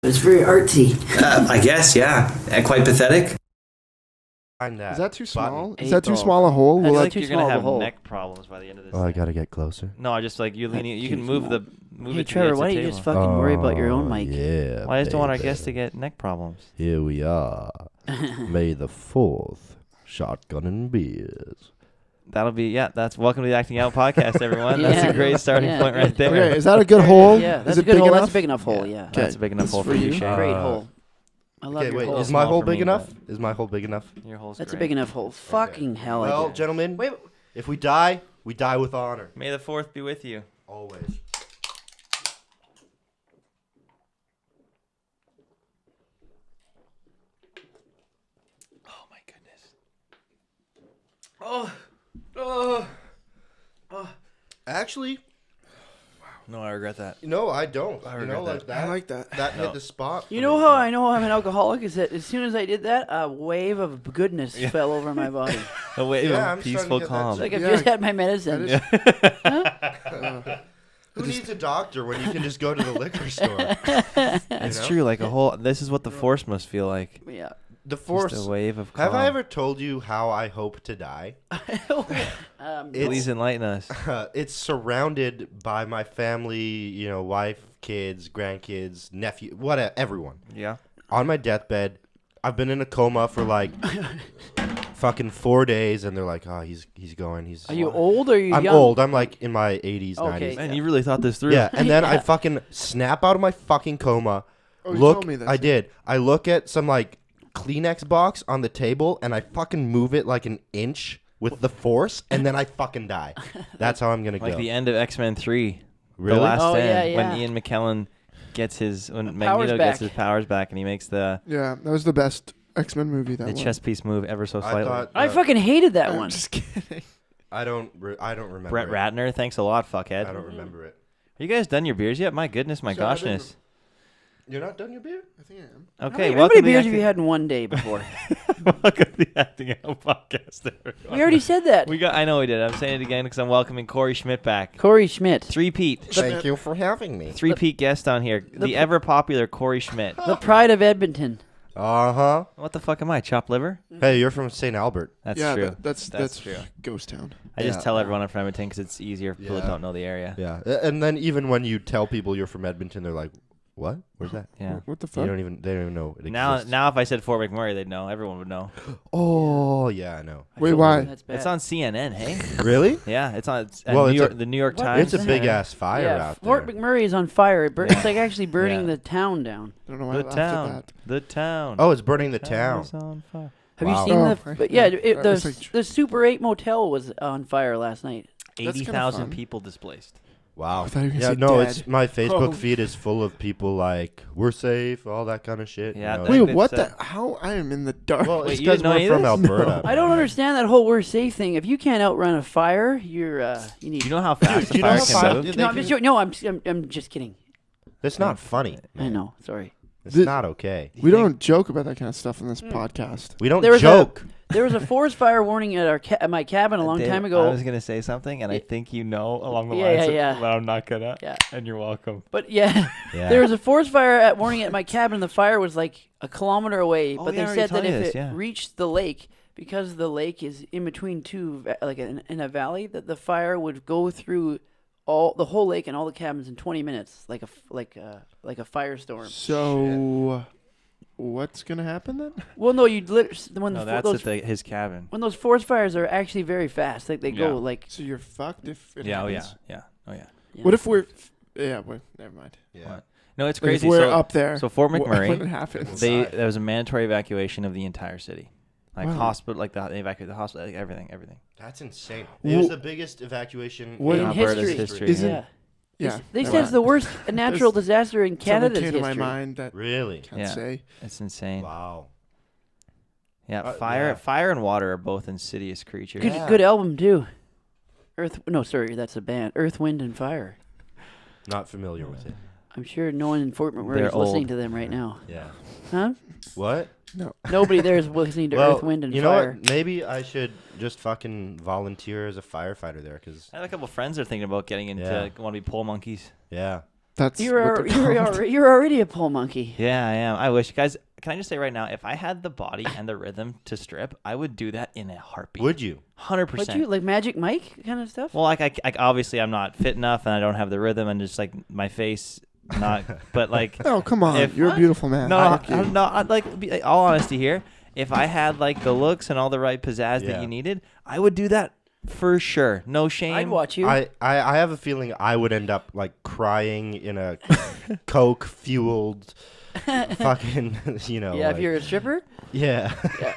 It's very artsy. I guess, yeah. And quite pathetic. Is that too small? Is Eight that too ball. small a hole? I feel Will like I- you're Too gonna small of a have hole. neck problems by the end of this. Oh, I thing. gotta get closer. No, I just like you leaning. You Too can move small. move Hey it. Trevor, to why the don't you just table. fucking worry about your own mic? Yeah. Well, I just don't want our baby. guests to get neck problems. Here we are. May the 4th. Shotgun and beers. That'll be That's welcome to the Acting Out podcast, everyone. That's Yeah. a great starting Yeah. point right there. Okay, is that a good hole? Yeah, Is that's it a good big hole. enough? That's a big enough hole. Yeah, That's a big enough It's hole for for you, you. Shane. great hole. I love Okay, your wait. hole. Is my Small hole for big me, enough? but- Is my hole big enough? Your hole's That's great. a big enough hole. Fucking hell, I Well, guess. gentlemen, Wait, if we die with honor. May the 4th be with you. Always. Oh my goodness. Actually, No, I regret that. no, I don't. I You know, regret like that. I like that. That No. hit the spot. you for know me. how I know I'm an alcoholic is that as soon as I did that, a wave of goodness fell over my body. A wave Yeah, I'm of starting to peaceful get that calm. It's like I've Yeah. just had my medicine. Who needs a doctor when you can just go to the liquor store? That's You know? true. Like a whole. This is what the force must feel like. Yeah. The Just force. a wave of calm. Have I ever told you how I hope to die? Please enlighten us. It's surrounded by my family, you know, wife, kids, grandkids, nephew, whatever, everyone. Yeah. On my deathbed, I've been in a coma for like fucking 4 days, and they're like, "Oh, he's going. He's." Are you old or are you I'm young? old. I'm like in my 80s, Okay. 90s. Man, you really thought this through. Yeah, and then I Yeah. fucking snap out of my fucking coma. Oh, you Look, told me this. I did. I look at some like Kleenex box on the table, and I fucking move it like an inch with the force, and then I fucking die. That's how I'm gonna Like go. the end of X-Men 3. Really? The last Oh, stand. yeah, When yeah. Ian McKellen gets his... When powers Magneto back. gets his powers back and he makes the Yeah, that was the best X-Men movie. That the one. chess piece move ever so I slightly. thought. I fucking hated that I'm one. just kidding. I don't remember. Brett it. Ratner, thanks a lot, fuckhead. I don't remember it. Are you guys done your beers yet? My goodness, my So I've been- goshhness. You're not done your beer? I think I am. Okay, How welcome many to the beers have you Acting- had in one day before? welcome to the Acting Out podcast, everyone. We already said that. I know we did. I'm saying it again because I'm welcoming Corey Schmitt back. Corey Schmitt, Three-peat. Thank you for having me. Three-peat guest on here. The ever-popular Corey Schmitt. the pride of Edmonton. Uh-huh. What the fuck am I, chopped liver? Hey, you're from St. Albert. That's yeah, true. That's true. Ghost Town. I just Yeah. tell everyone I'm from Edmonton because it's easier for people that Yeah. don't know the area. Yeah. And then even when you tell people you're from Edmonton, they're like, "What? Where's that?" Yeah. What the They fuck? don't even know it Now, exists. if I said Fort McMurray, they'd know. Everyone would know. Oh, yeah, I know. Wait, why? That's bad. It's on CNN, hey? Really? Yeah, it's on Well, it's the New York What? Times. It's a big ass fire yeah, out Fort there. McMurray is on fire. It's like actually burning Yeah. the town down. I don't know why I The laughed at town. that. The town. Oh, it's burning the town. is on fire. Have Wow. you seen Oh, the? right. But yeah, Yeah, the it's like- the Super 8 motel was on fire last night. That's kinda 80,000 fun. people displaced. Wow. I thought you were gonna Yeah, say no, dead. it's my Facebook Oh. feed is full of people like we're safe, all that kind of shit. Yeah, you know? that- Wait, It's, what uh, the? How? I am in the dark. Well, Wait, it's you because didn't know we're any from of this? Alberta. I don't understand that whole "we're safe" thing. If you can't outrun a fire, you're you need. Do you know how fast do you the know fire how can fast- move? They no, I'm can- just joking. No, I'm just kidding. It's not funny. I know. Sorry. It's The- not okay. we don't joke about that kind of stuff on this podcast. We don't There was joke. There was a forest fire warning at at my cabin a long Dave, time ago. I was going to say something, and I think you know along the Yeah, lines yeah, of, yeah. but I'm not going to. Yeah. And you're welcome. But yeah, Yeah. there was a forest fire warning at my cabin. The fire was like a kilometer away, Oh, but yeah, I they already said that told you if this, it yeah. reached the lake, because the lake is in between like in a valley, that the fire would go through the whole lake and all the cabins in 20 minutes, like a firestorm. So, what's gonna happen then? Well, no, you'd when No, the, that's those at his cabin. when those forest fires are actually very fast, like they Yeah. go like. So you're fucked if it Yeah, oh yeah, happens. yeah, oh yeah. Yeah. What if we're? Yeah, wait, never mind. Yeah. No, it's Like, crazy. if we're so, up there, so Fort when McMurray, it happens. there was a mandatory evacuation of the entire city, like Wow. hospital, like they evacuated the hospital, like everything. That's insane. Well- It was the biggest evacuation What- In Alberta's history. Isn't- Yeah. yeah, They never said it's mind. the worst natural disaster in Something Canada's came to history. my mind that Really? can't Yeah. say. It's insane. Wow. Yeah, fire, yeah. fire and water are both insidious creatures. Good, Yeah. good album too. That's a band. Earth, Wind, and Fire. Not familiar with it. I'm sure no one in Fort McMurray They're is listening old. to them right now. Yeah. Huh? What? No. Nobody there is listening to Well, Earth, Wind, and you know Fire. what? Maybe I should just fucking volunteer as a firefighter there, cause I have a couple friends that are thinking about getting into Yeah. want to be pole monkeys. yeah. That's You're what they're called. you're already a pole monkey. Yeah, I am. I wish, guys. Can I just say right now, if I had the body and the rhythm to strip, I would do that in a heartbeat. Would you? 100%. Would you like Magic Mike kind of stuff? Well, like I obviously I'm not fit enough and I don't have the rhythm and just like my face not. But like, Oh, come on. If- You're What? a beautiful man. no, Fuck you. I'm not. I'd like all honesty here. If I had like the looks and all the right pizzazz Yeah. that you needed, I would do that for sure. No shame. I'd watch you. I have a feeling I would end up like crying in a coke fueled fucking yeah, like, if you're a stripper, yeah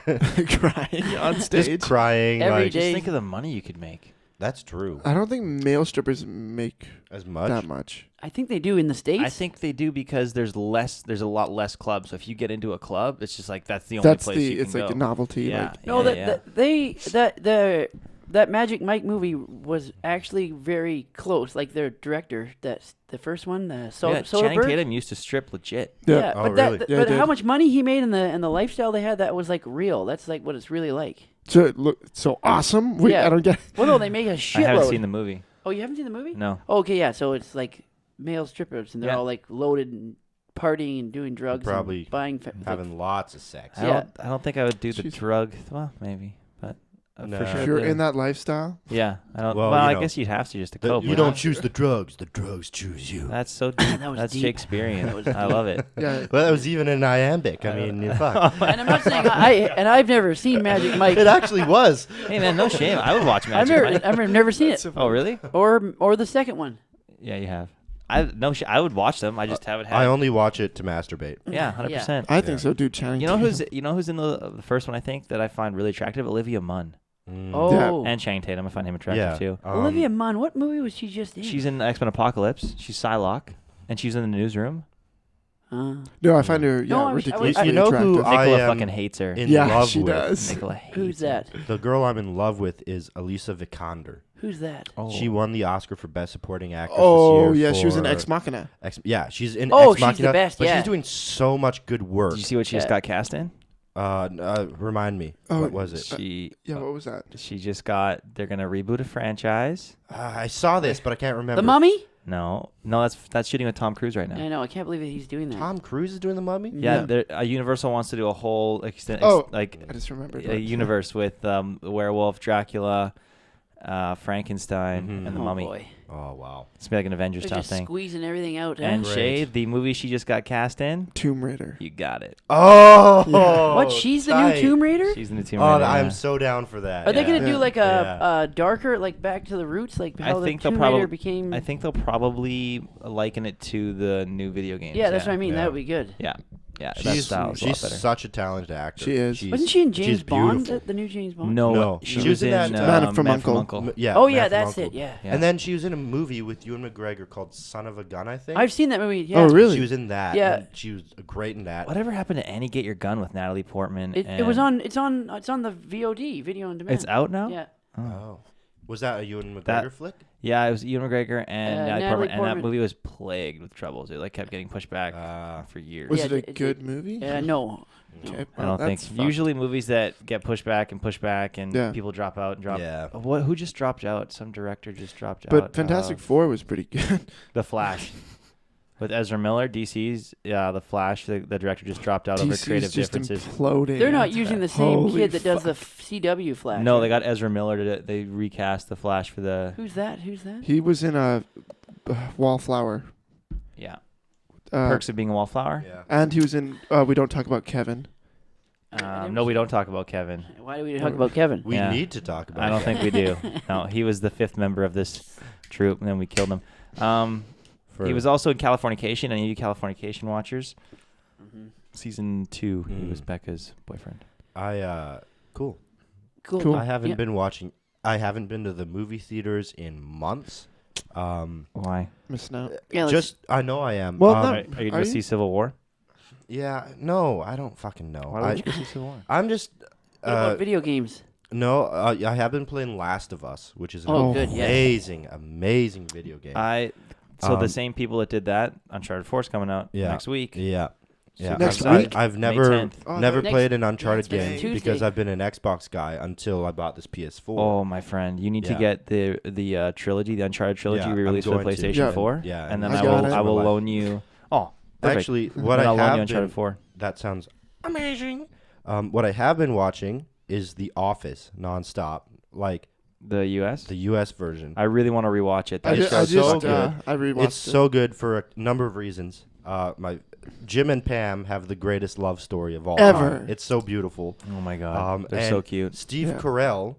Crying on just stage. crying Every like day. Just think of the money you could make. that's true I don't think male strippers make as much. that much. I think they do in the States. I think they do because there's a lot less clubs. So if you get into a club, it's just like that's the only That's place the. you It's can like go. a novelty. Yeah. Like, No, yeah. that Magic Mike movie was actually very close. Like their director, that's the first one, Yeah, Channing Soderbergh. Tatum used to strip legit. Yeah. Oh, but really? Yeah, but he how did. much money he made and the lifestyle they had, that was like real. That's like what it's really like. so it look so awesome. Wait, Yeah. I don't get. Well, no, they make a I haven't shitload. seen the movie. Oh, you haven't seen the movie? No. Oh, okay, yeah. So it's like male strippers, and they're Yeah. all like loaded and partying and doing drugs, probably and buying having lots of sex. Yeah. I don't think I would do the Jeez. drug. Well, maybe, but No. for sure. If you're the- in that lifestyle, Yeah, I don't. Well, Well, you I know, guess you'd have to just to cope. You with don't it. choose the drugs choose you. That's so deep. That was That's deep. Shakespearean. That was I love it. yeah. Well, that was even in iambic. I mean, you fuck. And I'm not saying I've never seen Magic Mike. It actually was. Hey man, no shame. I would watch I've Magic Mike. never seen it, Oh really? or the second one. Yeah, you have. I would watch them. I just haven't had. I only watch it to masturbate. Yeah, 100%. I think so, dude. Channing. You know Tatum. who's in the first one? I think that I find really attractive. Olivia Munn Mm. Oh, and Channing Tatum. I find him attractive yeah. too. Olivia Munn. What movie was she just in? She's in X-Men Apocalypse. She's Psylocke, and she's in the newsroom. No, I find her No, I was- ridiculously You know who attractive. I Nicola am fucking hates her. in Yeah, love she with. does. Nicola hates Who's her. that? The girl I'm in love with is Elisa Vikander. Who's that? Oh. She won the Oscar for Best Supporting Actress Oh this year. yeah, she was in for Ex Machina. Yeah, she's in Oh, Ex she's the Machina, best, but yeah. she's doing so much good work. Did you see what she just Yeah. got cast in? Remind me. Oh, what was it? She Yeah, what was that? she just got. They're gonna reboot a franchise. I saw this, but I can't remember. The Mummy? No, that's shooting with Tom Cruise right now. I know. I can't believe that he's doing that. Tom Cruise is doing the Mummy. Yeah, Universal wants to do a whole like I just remembered. a that. universe with the werewolf, Dracula, Frankenstein, Mhm. and the Oh, Mummy. boy. Oh wow. It's gonna be like an Avengers They're style just thing. squeezing everything out. And huh? Great. Shay, the movie she just got cast in, Tomb Raider. you got it. Oh. What? She's the tight. new Tomb Raider? She's in the Tomb Oh, Raider. I'm yeah. so down for that. Are they yeah. gonna do Yeah. like Yeah. a darker, like back to the roots, like how the think they'll Tomb Raider probably. became? I think they'll probably liken it to the new video games. yeah, that's what I mean. Yeah. That would be good. Yeah, that She's style is a lot she's better. such a talented actor. She is. Wasn't she in she's James Bond? beautiful. The new James Bond? No, She she was was in in that, Man from U.N.C.L.. Yeah. Oh Man yeah, from that's U.N.C.L.. it. Yeah. Yeah. And then she was in a movie with Ewan McGregor called Son of a Gun, I think. I've seen that movie. Yeah. Oh really? She was in that. Yeah. and she was great in that. Whatever happened to Annie Get Your Gun with Natalie Portman? It was on. It's on the VOD, video on demand. It's out now. Yeah. Oh. Was that a Ewan McGregor That- flick? Yeah, it was Ewan McGregor and Natalie Natalie Portman, and that Portman. movie was plagued with troubles. It like kept getting pushed back for years. Was Yeah, it a it's- good movie? No. Okay, I well, don't think. that's fucked. Usually movies that get pushed back and Yeah. people drop out and drop. Yeah. What? Who just dropped out? Some director just dropped But out. Fantastic Four was pretty good. The Flash. With Ezra Miller, DC's The Flash, the director just dropped out over DC's creative just differences. imploding. They're not using the same Holy kid that does the CW Flash. No, right? they got Ezra Miller to they recast the Flash for the Who's that? Who's that? He was in a Wallflower. yeah. Uh, Perks of Being a Wallflower. Yeah. And he was in We Don't Talk About Kevin. No, we don't talk about Kevin. Why do we talk about Kevin? We Yeah. need to talk about I don't that. think we do. No, he was the fifth member of this troop, and then we killed him. He was also in Californication. Any of you Californication watchers? Mm-hmm. Season 2, he Mm. was Becca's boyfriend. Cool. Cool. I haven't Yeah. been watching. I haven't been to the movie theaters in months. Why? Missing out. Yeah, let's- Just I know I am. Well, Are, no. are you going Are to you? see Civil War? Yeah. No, I don't fucking know. Why would you go see Civil War? I'm just. What about video games? No, I have been playing Last of Us, which is an Oh, good, yeah. amazing video game. So the Um, same people that did that, Uncharted 4 is coming out Yeah. next week. Yeah. Yeah, Next I've, week? I've May never 10th. Oh, never next- played an Uncharted next game Tuesday. because I've been an Xbox guy until I bought this PS4. Oh, my friend, you need to Yeah. get the trilogy, the Uncharted trilogy, Yeah, re-released I'm for going to. PlayStation Yeah. 4. Yeah, and then I I got will it. I will My life. loan you. Oh, perfect. Actually, what Then I I'll loan you have Uncharted been 4. that sounds amazing. What I have been watching is The Office nonstop, like The U.S. the U.S. version. I really want to rewatch it. I That just, so show's good. I rewatched It's it. so good for a number of reasons. My Jim and Pam have the greatest love story of all Ever. time. It's so beautiful. Oh my god, they're so and cute. Steve Yeah. Carell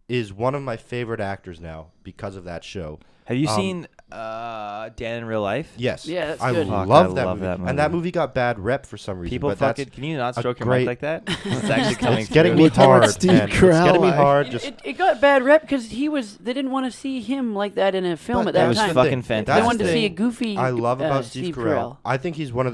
is one of my favorite actors now because of that show. Have you Um, seen Dan in real life? Yes. Yeah, that's I good. Fuck, love, I that, love movie. that And that movie. movie got bad rep for some reason. People but fucking. that's Can you not a stroke your great- mic like that? It's actually coming. it's getting through. me We're talking about hard, Steve man. It's getting me Carell, hard. It, Just it got bad rep because they didn't want to see him like that in a film But at That that was time. fucking They fantastic. wanted to the see a thing goofy. I love about Steve Carell. Carell. I think he's one of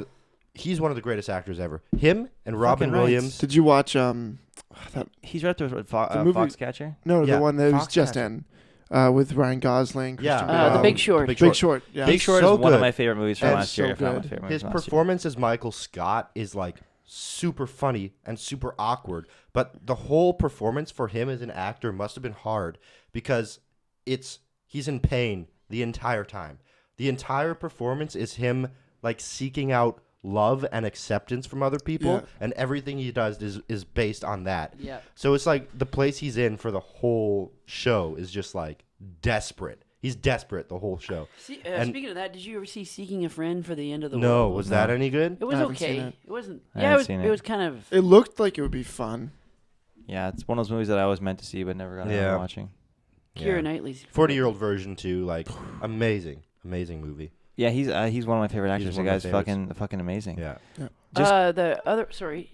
the greatest actors ever. Him and Robin right. Williams. Did you watch that? He's right there with The movie- Foxcatcher. No, Yeah, the one that was just Foxcatcher. in, with Ryan Gosling. Yeah, Christian The Bale. Big Short. Big Short. Yeah. Big He's Short so is one of good. my favorite movies from And last year. so If not my good. favorite movie His from last year. performance as Michael Scott is like super funny and super awkward, but the whole performance for him as an actor must have been hard because he's in pain the entire time. The entire performance is him like seeking out love and acceptance from other people, Yeah. and everything he does is based on that. Yeah. So it's like the place he's in for the whole show is just like desperate. He's desperate the whole show. See, And- speaking of that, did you ever see Seeking a Friend for the End of the No, World? was that any good? It was I haven't okay. seen it. It wasn't. I Yeah, haven't it was. seen It it. was kind of. It looked like it would be fun. Yeah, it's one of those movies that I always meant to see but never got around Yeah. to watching. Keira Yeah. Knightley's 40-year-old version too, like amazing movie. Yeah, he's one of my favorite actors. The one of my guy's favorites. fucking amazing. Yeah. Just- the other. Sorry.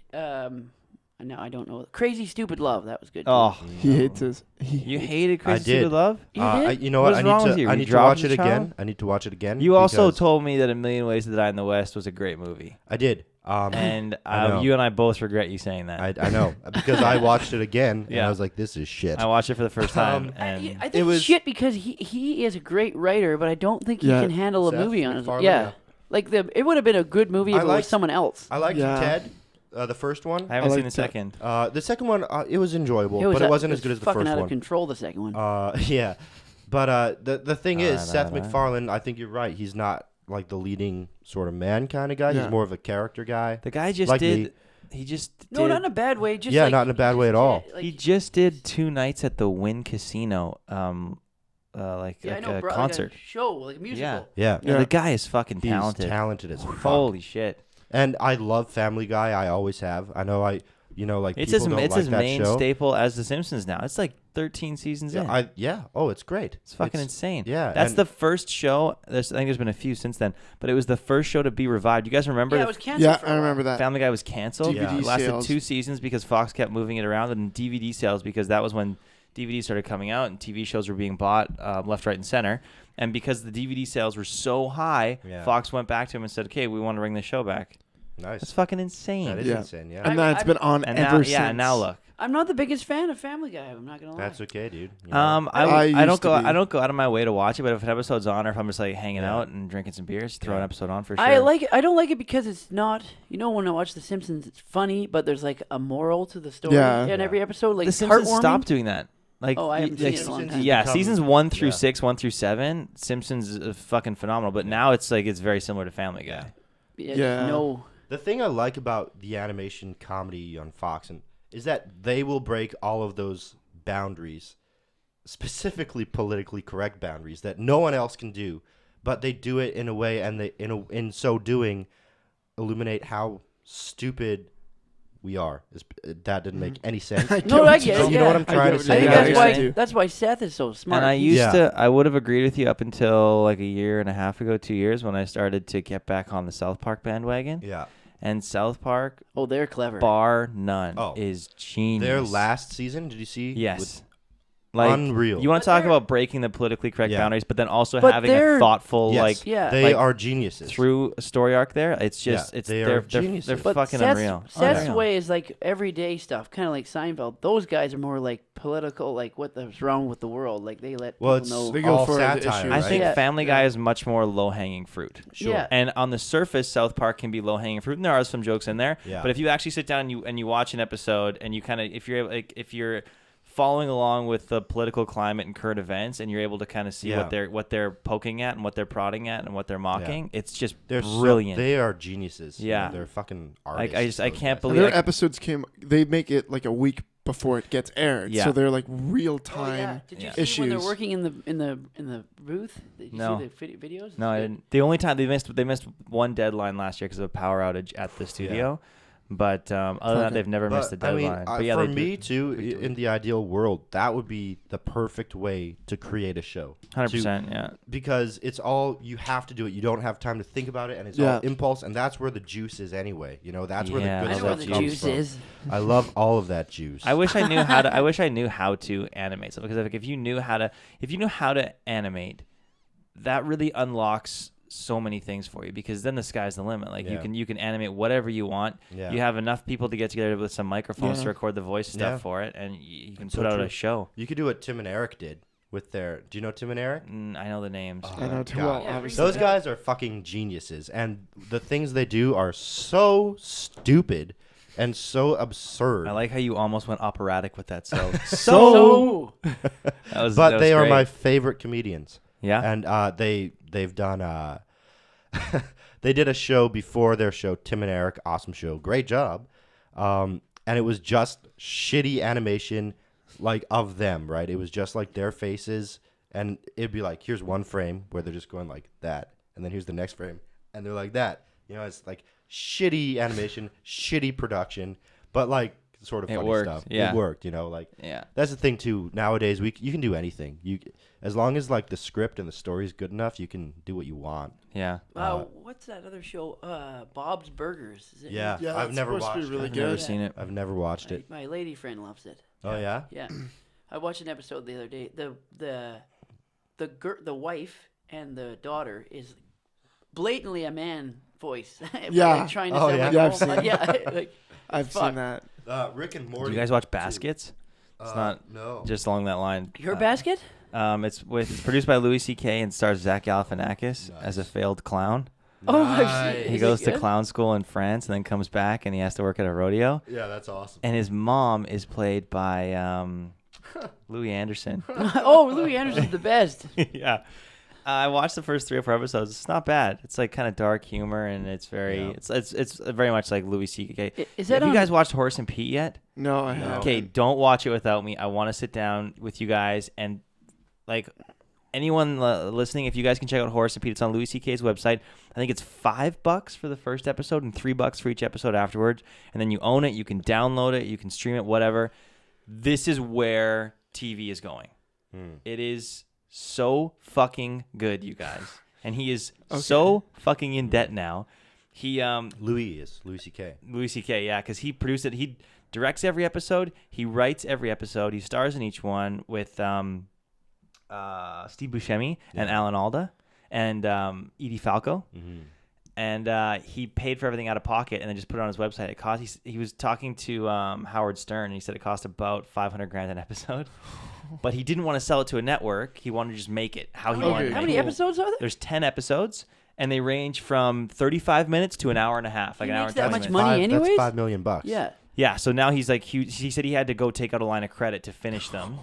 No, I don't know. Crazy Stupid Love. That was good. too. Oh, He hates his. you hated I Crazy did. Stupid Love? You did? You know What what? is wrong with you? I You need to dropped watch as it a again. child? I need to watch it again. You also because told me that A Million Ways to Die in the West was a great movie, I did. and I know. you and I both regret you saying that. I know because I watched it again and Yeah. I was like, this is shit. I watched it for the first time, I and think it was- shit because he is a great writer, but I don't think he Yeah. can handle a Seth movie on his own. MacFarlane, Yeah. yeah. Like it would have been a good movie if I it was liked- someone else. I liked Yeah. Ted, the first one. I haven't I seen the liked that. second. The second one, it was enjoyable, but it wasn't as good as the fucking first out of one. control. The second one. Yeah, but the thing is, Seth Alright. MacFarlane. I think you're right. He's not like the leading sort of man kind of guy. Yeah. He's more of a character guy. The guy just Like did. me. He just No, did, not in a bad way. Just Yeah, like, not in a bad way at all. he just did 2 nights at the Wynn Casino, like yeah, I like know, a bro, concert. like a show, like a musical. Yeah, Yeah, the guy is fucking he's talented. talented as fuck. Holy shit! And I love Family Guy. I always have. I know like It's people don't it's like his that main show. staple as The Simpsons now. It's like 13 seasons in. Oh, it's great. It's fucking insane. yeah, that's and- the first show. I think there's been a few since then, but it was the first show to be revived. You guys remember? Yeah, the it was canceled. Yeah, for a I while. remember that. Family Guy was canceled. DVD It lasted sales. 2 seasons because Fox kept moving it around, and DVD sales because that was when DVDs started coming out and TV shows were being bought left, right, and center. And because the DVD sales were so high, Yeah. Fox went back to him and said, "Okay, we want to bring the show back." Nice. That's fucking insane. That is Yeah. insane. Yeah, And that's been on and ever now, since. yeah, and now look. I'm not the biggest fan of Family Guy. I'm not gonna lie. that's okay, dude. You know? I I used don't to go be. I don't go out of my way to watch it, but if an episode's on, or if I'm just like hanging Yeah. out and drinking some beers, throw an Yeah. episode on for sure. I like it. I don't like it because it's not. You know, when I watch The Simpsons, it's funny, but there's like a moral to the story Yeah. in every episode. Like The it's Simpsons heartwarming. stopped doing that. Like, Oh, I haven't seen it in a long time. Yeah, Become- seasons 1 through yeah. 6, 1 through 7, Simpsons is fucking phenomenal. But now it's like it's very similar to Family Guy. Yeah. No. The thing I like about the animation comedy on Fox is that they will break all of those boundaries, specifically politically correct boundaries that no one else can do, but they do it in a way, and they in so doing illuminate how stupid we are. That didn't make any sense. No, I get it. You know what I'm yeah. trying to I say? I think Yeah, that's you're why. saying. That's why Seth is so smart. And I He's- used Yeah. to, I would have agreed with you up until like a year and a half ago, 2 years, when I started to get back on the South Park bandwagon. Yeah, And South Park, Oh, they're clever. bar none, Oh. is genius. their last season. Did you see? Yes. Like, Unreal. You want to But talk they're- about breaking the politically correct Yeah. boundaries, but then also But having a they're- thoughtful, Yes. like, Yeah. They like, are geniuses. through a story arc there. It's just, Yeah, it's they are they're geniuses. But fucking Seth's, unreal. Seth's Unreal. way is like everyday stuff, kind of like Seinfeld. Those guys are more like political, like what's wrong with the world. Like they let Well, people it's know. They go all for the satire, issues. I right? think Yeah. Family Guy is much more low-hanging fruit. Sure. Yeah. And on the surface, South Park can be low-hanging fruit, and there are some jokes in there. Yeah. But if you actually sit down and you watch an episode, and you kind of if you're following along with the political climate and current events, and you're able to kind of see Yeah. what they're poking at and what they're prodding at and what they're mocking, it's just They're brilliant. they are geniuses. Yeah. They're fucking Like, artists. I those can't guys. believe- And their like- episodes they make it like a week before it gets aired. Yeah. So they're like real Oh, time. yeah. Did you Yeah. see when they're issues. working in the booth? Did you No. see the videos? No, I didn't. The only time they missed one deadline last year because of a power outage at the studio. But other than that, Okay. they've never missed a I mean, deadline. But yeah, for they me too, in the ideal world, that would be the perfect way to create a show. 100%. Yeah. Because it's all you have to do it. You don't have time to think about it, and it's Yeah. all impulse, and that's where the juice is anyway. You know, that's where the Yeah, good I know stuff where the comes juice from. is. I love all of that juice. I wish I knew how to. I wish I knew how to animate something, because if you knew how to animate, that really unlocks so many things for you, because then the sky's the limit. Like Yeah. you can animate whatever you want. Yeah. You have enough people to get together with some microphones Yeah. to record the voice stuff Yeah. for it, and you can So put out true. a show. You could do what Tim and Eric did with their. Do you know Tim and Eric? I know the names. Oh, I know too God. well, Yeah, obviously. Those guys are fucking geniuses, and the things they do are so stupid and so absurd. I like how you almost went operatic with that. So So that was. but that was they are great. my favorite comedians. Yeah. And they've done they did a show before their show, Tim and Eric, awesome show, great job. And it was just shitty animation, like of them, right? It was just like their faces, and it'd be like, here's one frame where they're just going like that, and then here's the next frame, and they're like that. You know, it's like shitty animation, shitty production, but like sort of It funny worked, stuff. yeah. It worked, you know, like Yeah. that's the thing too. Nowadays, you can do anything. As long as like the script and the story is good enough, you can do what you want. Yeah. what's that other show? Bob's Burgers. Is it? Yeah, Yeah, I've that's never supposed to be watched really it. I've never good. seen it. I've never watched it. My lady friend loves it. Oh yeah. Yeah, I watched an episode the other day. The wife and the daughter is blatantly a man voice. But, Yeah. like, trying to Oh, sound yeah? like Yeah, a I've woman. seen- Yeah, like, I've fuck. seen that. Rick and Do Morty. you guys watch Baskets? It's not No. just along that line. Your basket? It's produced by Louis C.K. and stars Zach Galifianakis as a failed clown. Oh, I've seen it. He Is goes it to good? clown school in France and then comes back and he has to work at a rodeo. Yeah, that's awesome. And his mom is played by Louis Anderson. Oh, Louis Anderson's the best. Yeah. I watched the first 3 or 4 episodes. It's not bad. It's like kind of dark humor, and it's very Yeah. it's very much like Louis C.K. Is Have that you on? guys watched Horace and Pete yet? No, I haven't. Okay, don't watch it without me. I want to sit down with you guys, and like anyone listening, if you guys can check out Horace and Pete, it's on Louis C.K.'s website. I think it's $5 for the first episode and $3 for each episode afterwards. And then you own it. You can download it. You can stream it. Whatever. This is where TV is going. It is so fucking good, you guys. And he is so fucking in debt now. He Louis C.K. Louis C.K. Yeah, because he produced it. He directs every episode. He writes every episode. He stars in each one with Steve Buscemi and Alan Alda and Edie Falco. And he paid for everything out of pocket and then just put it on his website. It cost. He was talking to Howard Stern, and he said it cost about $500,000 an episode. But he didn't want to sell it to a network. He wanted to just make it how he wanted to How make many it. episodes are there? There's 10 episodes, and they range from 35 minutes to an hour and a half, like He an hour makes and that 20 much minutes. money anyways? That's $5 million. Yeah. Yeah, so now he's like, he said he had to go take out a line of credit to finish them.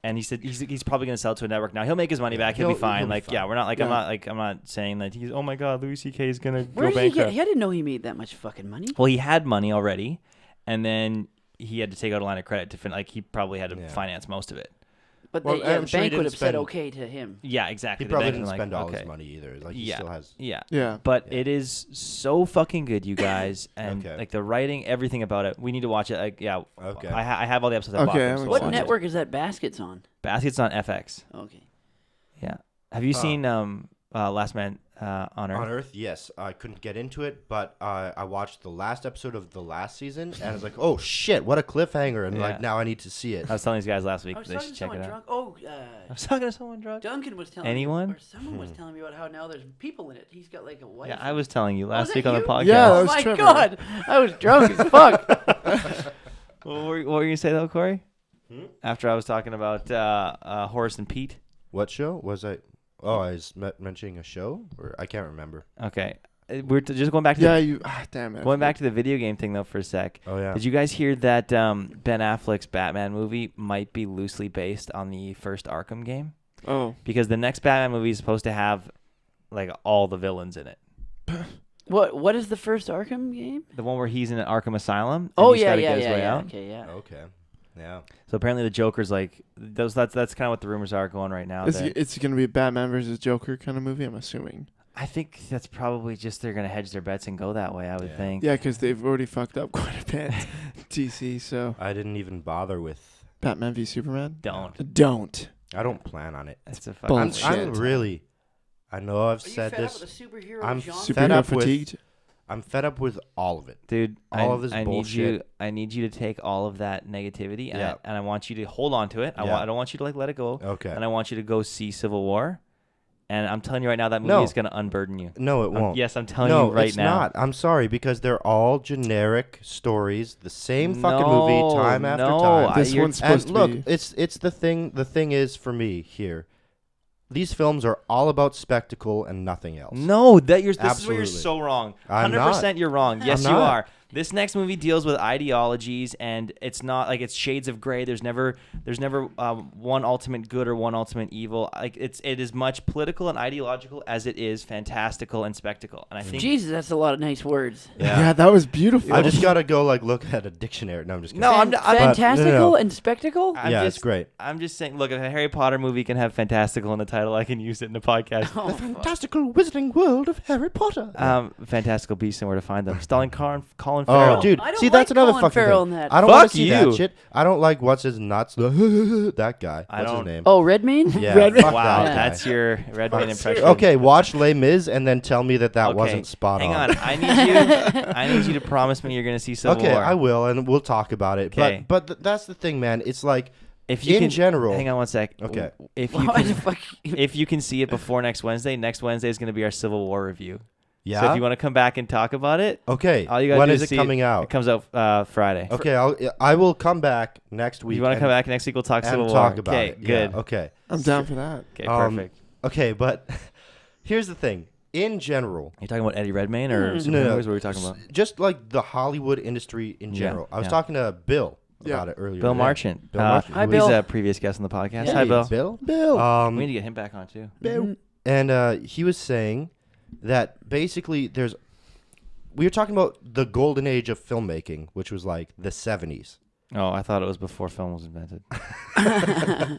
And he said he's probably going to sell it to a network now. He'll make his money back. He'll be fine. he'll be Like, fine. yeah, we're not like Yeah. I'm not saying that he's, oh my God, Louis C.K. is going to Where go did he get? bankrupt. I didn't know he made that much fucking money. Well, he had money already, and then he had to take out a line of credit to like he probably had to Yeah. finance most of it. But Well, the I'm sure he bank would didn't have said spend- okay to him. Yeah, exactly. He The probably bank didn't was like, spend all okay. his money either. Like he Yeah. still has. Yeah. Yeah. But Yeah. it is so fucking good, you guys, and Okay. like the writing, everything about it. We need to watch it. Like, yeah, Okay. I have all the episodes. I bought Okay, them, I'm so What I'll watch it. network is that Baskets on? Baskets on FX. Okay. Yeah. Have you Huh. seen Last Man on Earth? On Earth, yes. I couldn't get into it, but I watched the last episode of the last season, and I was like, oh, shit, what a cliffhanger, and Yeah. like now I need to see it. I was telling these guys last week I was they talking should to check someone it out. drunk. Oh, I was talking to someone drunk. Duncan was telling Anyone? me, or someone was telling me about how now there's people in it. He's got like a wife. Yeah, I was telling you Oh, last was week that on the you? podcast. Yeah, that Oh was my Trevor. god, I was drunk as fuck. What were you gonna say though, Corey? After I was talking about Horace and Pete. What show was I? Oh, I was mentioning a show, or I can't remember. Okay, we're just going back to Yeah, the, you. Damn it. going back to the video game thing though for a sec. Oh yeah. Did you guys hear that Ben Affleck's Batman movie might be loosely based on the first Arkham game? Oh. Because the next Batman movie is supposed to have like all the villains in it. What is the first Arkham game? The one where he's in an Arkham Asylum. And Oh he's yeah, gotta yeah, get his way yeah. out. Okay, yeah. Okay. Yeah. So apparently the Joker's like that's kind of what the rumors are going right now. It's going to be a Batman versus Joker kind of movie, I'm assuming. I think that's probably just they're gonna hedge their bets and go that way. I would Yeah. think. Yeah, because they've already fucked up quite a bit. DC, so. I didn't even bother with. Batman v Superman? Don't. I don't plan on it. That's a fucking. Bullshit. I'm really. I know I've Are you said fed this. up with the superhero I'm genre? fed up Superhero with- fatigued? I'm fed up with all of it. Dude, All of this I bullshit. need you to take all of that negativity and, Yeah. I want you to hold on to it. Yeah. I don't want you to like let it go. Okay. And I want you to go see Civil War. And I'm telling you right now, that movie No. is gonna unburden you. No, it won't. Yes, I'm telling No, you right it's now. not. I'm sorry because they're all generic stories, the same fucking movie time after time. This you're- one's supposed And look, to be. it's the thing. The thing is for me here, these films are all about spectacle and nothing else. No, this is where Absolutely. you're so wrong. I'm 100% you're wrong. Yes, I'm you not. are. This next movie deals with ideologies, and it's not like it's shades of gray. There's never one ultimate good or one ultimate evil. Like it is much political and ideological as it is fantastical and spectacle. And I think Jesus, that's a lot of nice words. Yeah, that was beautiful. I just gotta go look at a dictionary. No, I'm just kidding. No, I'm Fantastical no. and spectacle. I'm yeah, just, it's great. I'm just saying. Look, if a Harry Potter movie can have fantastical in the title, I can use it in the podcast. Oh, fuck. Fantastical Wizarding World of Harry Potter. Fantastical beasts and where to find them. Starring Colin Oh, Farrell. dude. I don't See, that's like another Colin fucking Farrell thing. in that. I don't want Fuck to see you. that shit. I don't like what's his nuts. That guy. I What's his don't- name? Oh, Redmayne. Yeah. Redmayne. fuck Wow, that guy. that's your Redmayne impression. Okay, watch Les Mis and then tell me that Okay, wasn't spot hang on. on. I need you to promise me you're gonna see Civil Okay, War. I will, and we'll talk about it. Okay. But that's the thing, man. It's like If you in can, general. hang on one sec. Okay. If you Why the can, fuck? if you can see it before next Wednesday is going to be our Civil War review. Yeah. So if you want to come back and talk about it, Okay. all you gotta When do is is it see coming it out? comes out Friday. Okay, I will come back next week. You want to and- come back next week? We'll talk and Civil War. talk about okay, it. good. Yeah, okay. I'm down for that. Okay, Um, perfect. Okay, but here's the thing. In general, You talking about Eddie Redmayne or some no, movies? What are we talking about? just like the Hollywood industry in Yeah, general. I was yeah. talking to Bill Yeah. about it earlier. Bill today. Marchant. Bill Marchant. Hi, who Bill. He's a previous guest on the podcast. Yeah. Hi, Bill. Bill. Bill. We need to get him back on too. And he was saying that basically we were talking about the golden age of filmmaking, which was like the 70s. Oh, I thought it was before film was invented.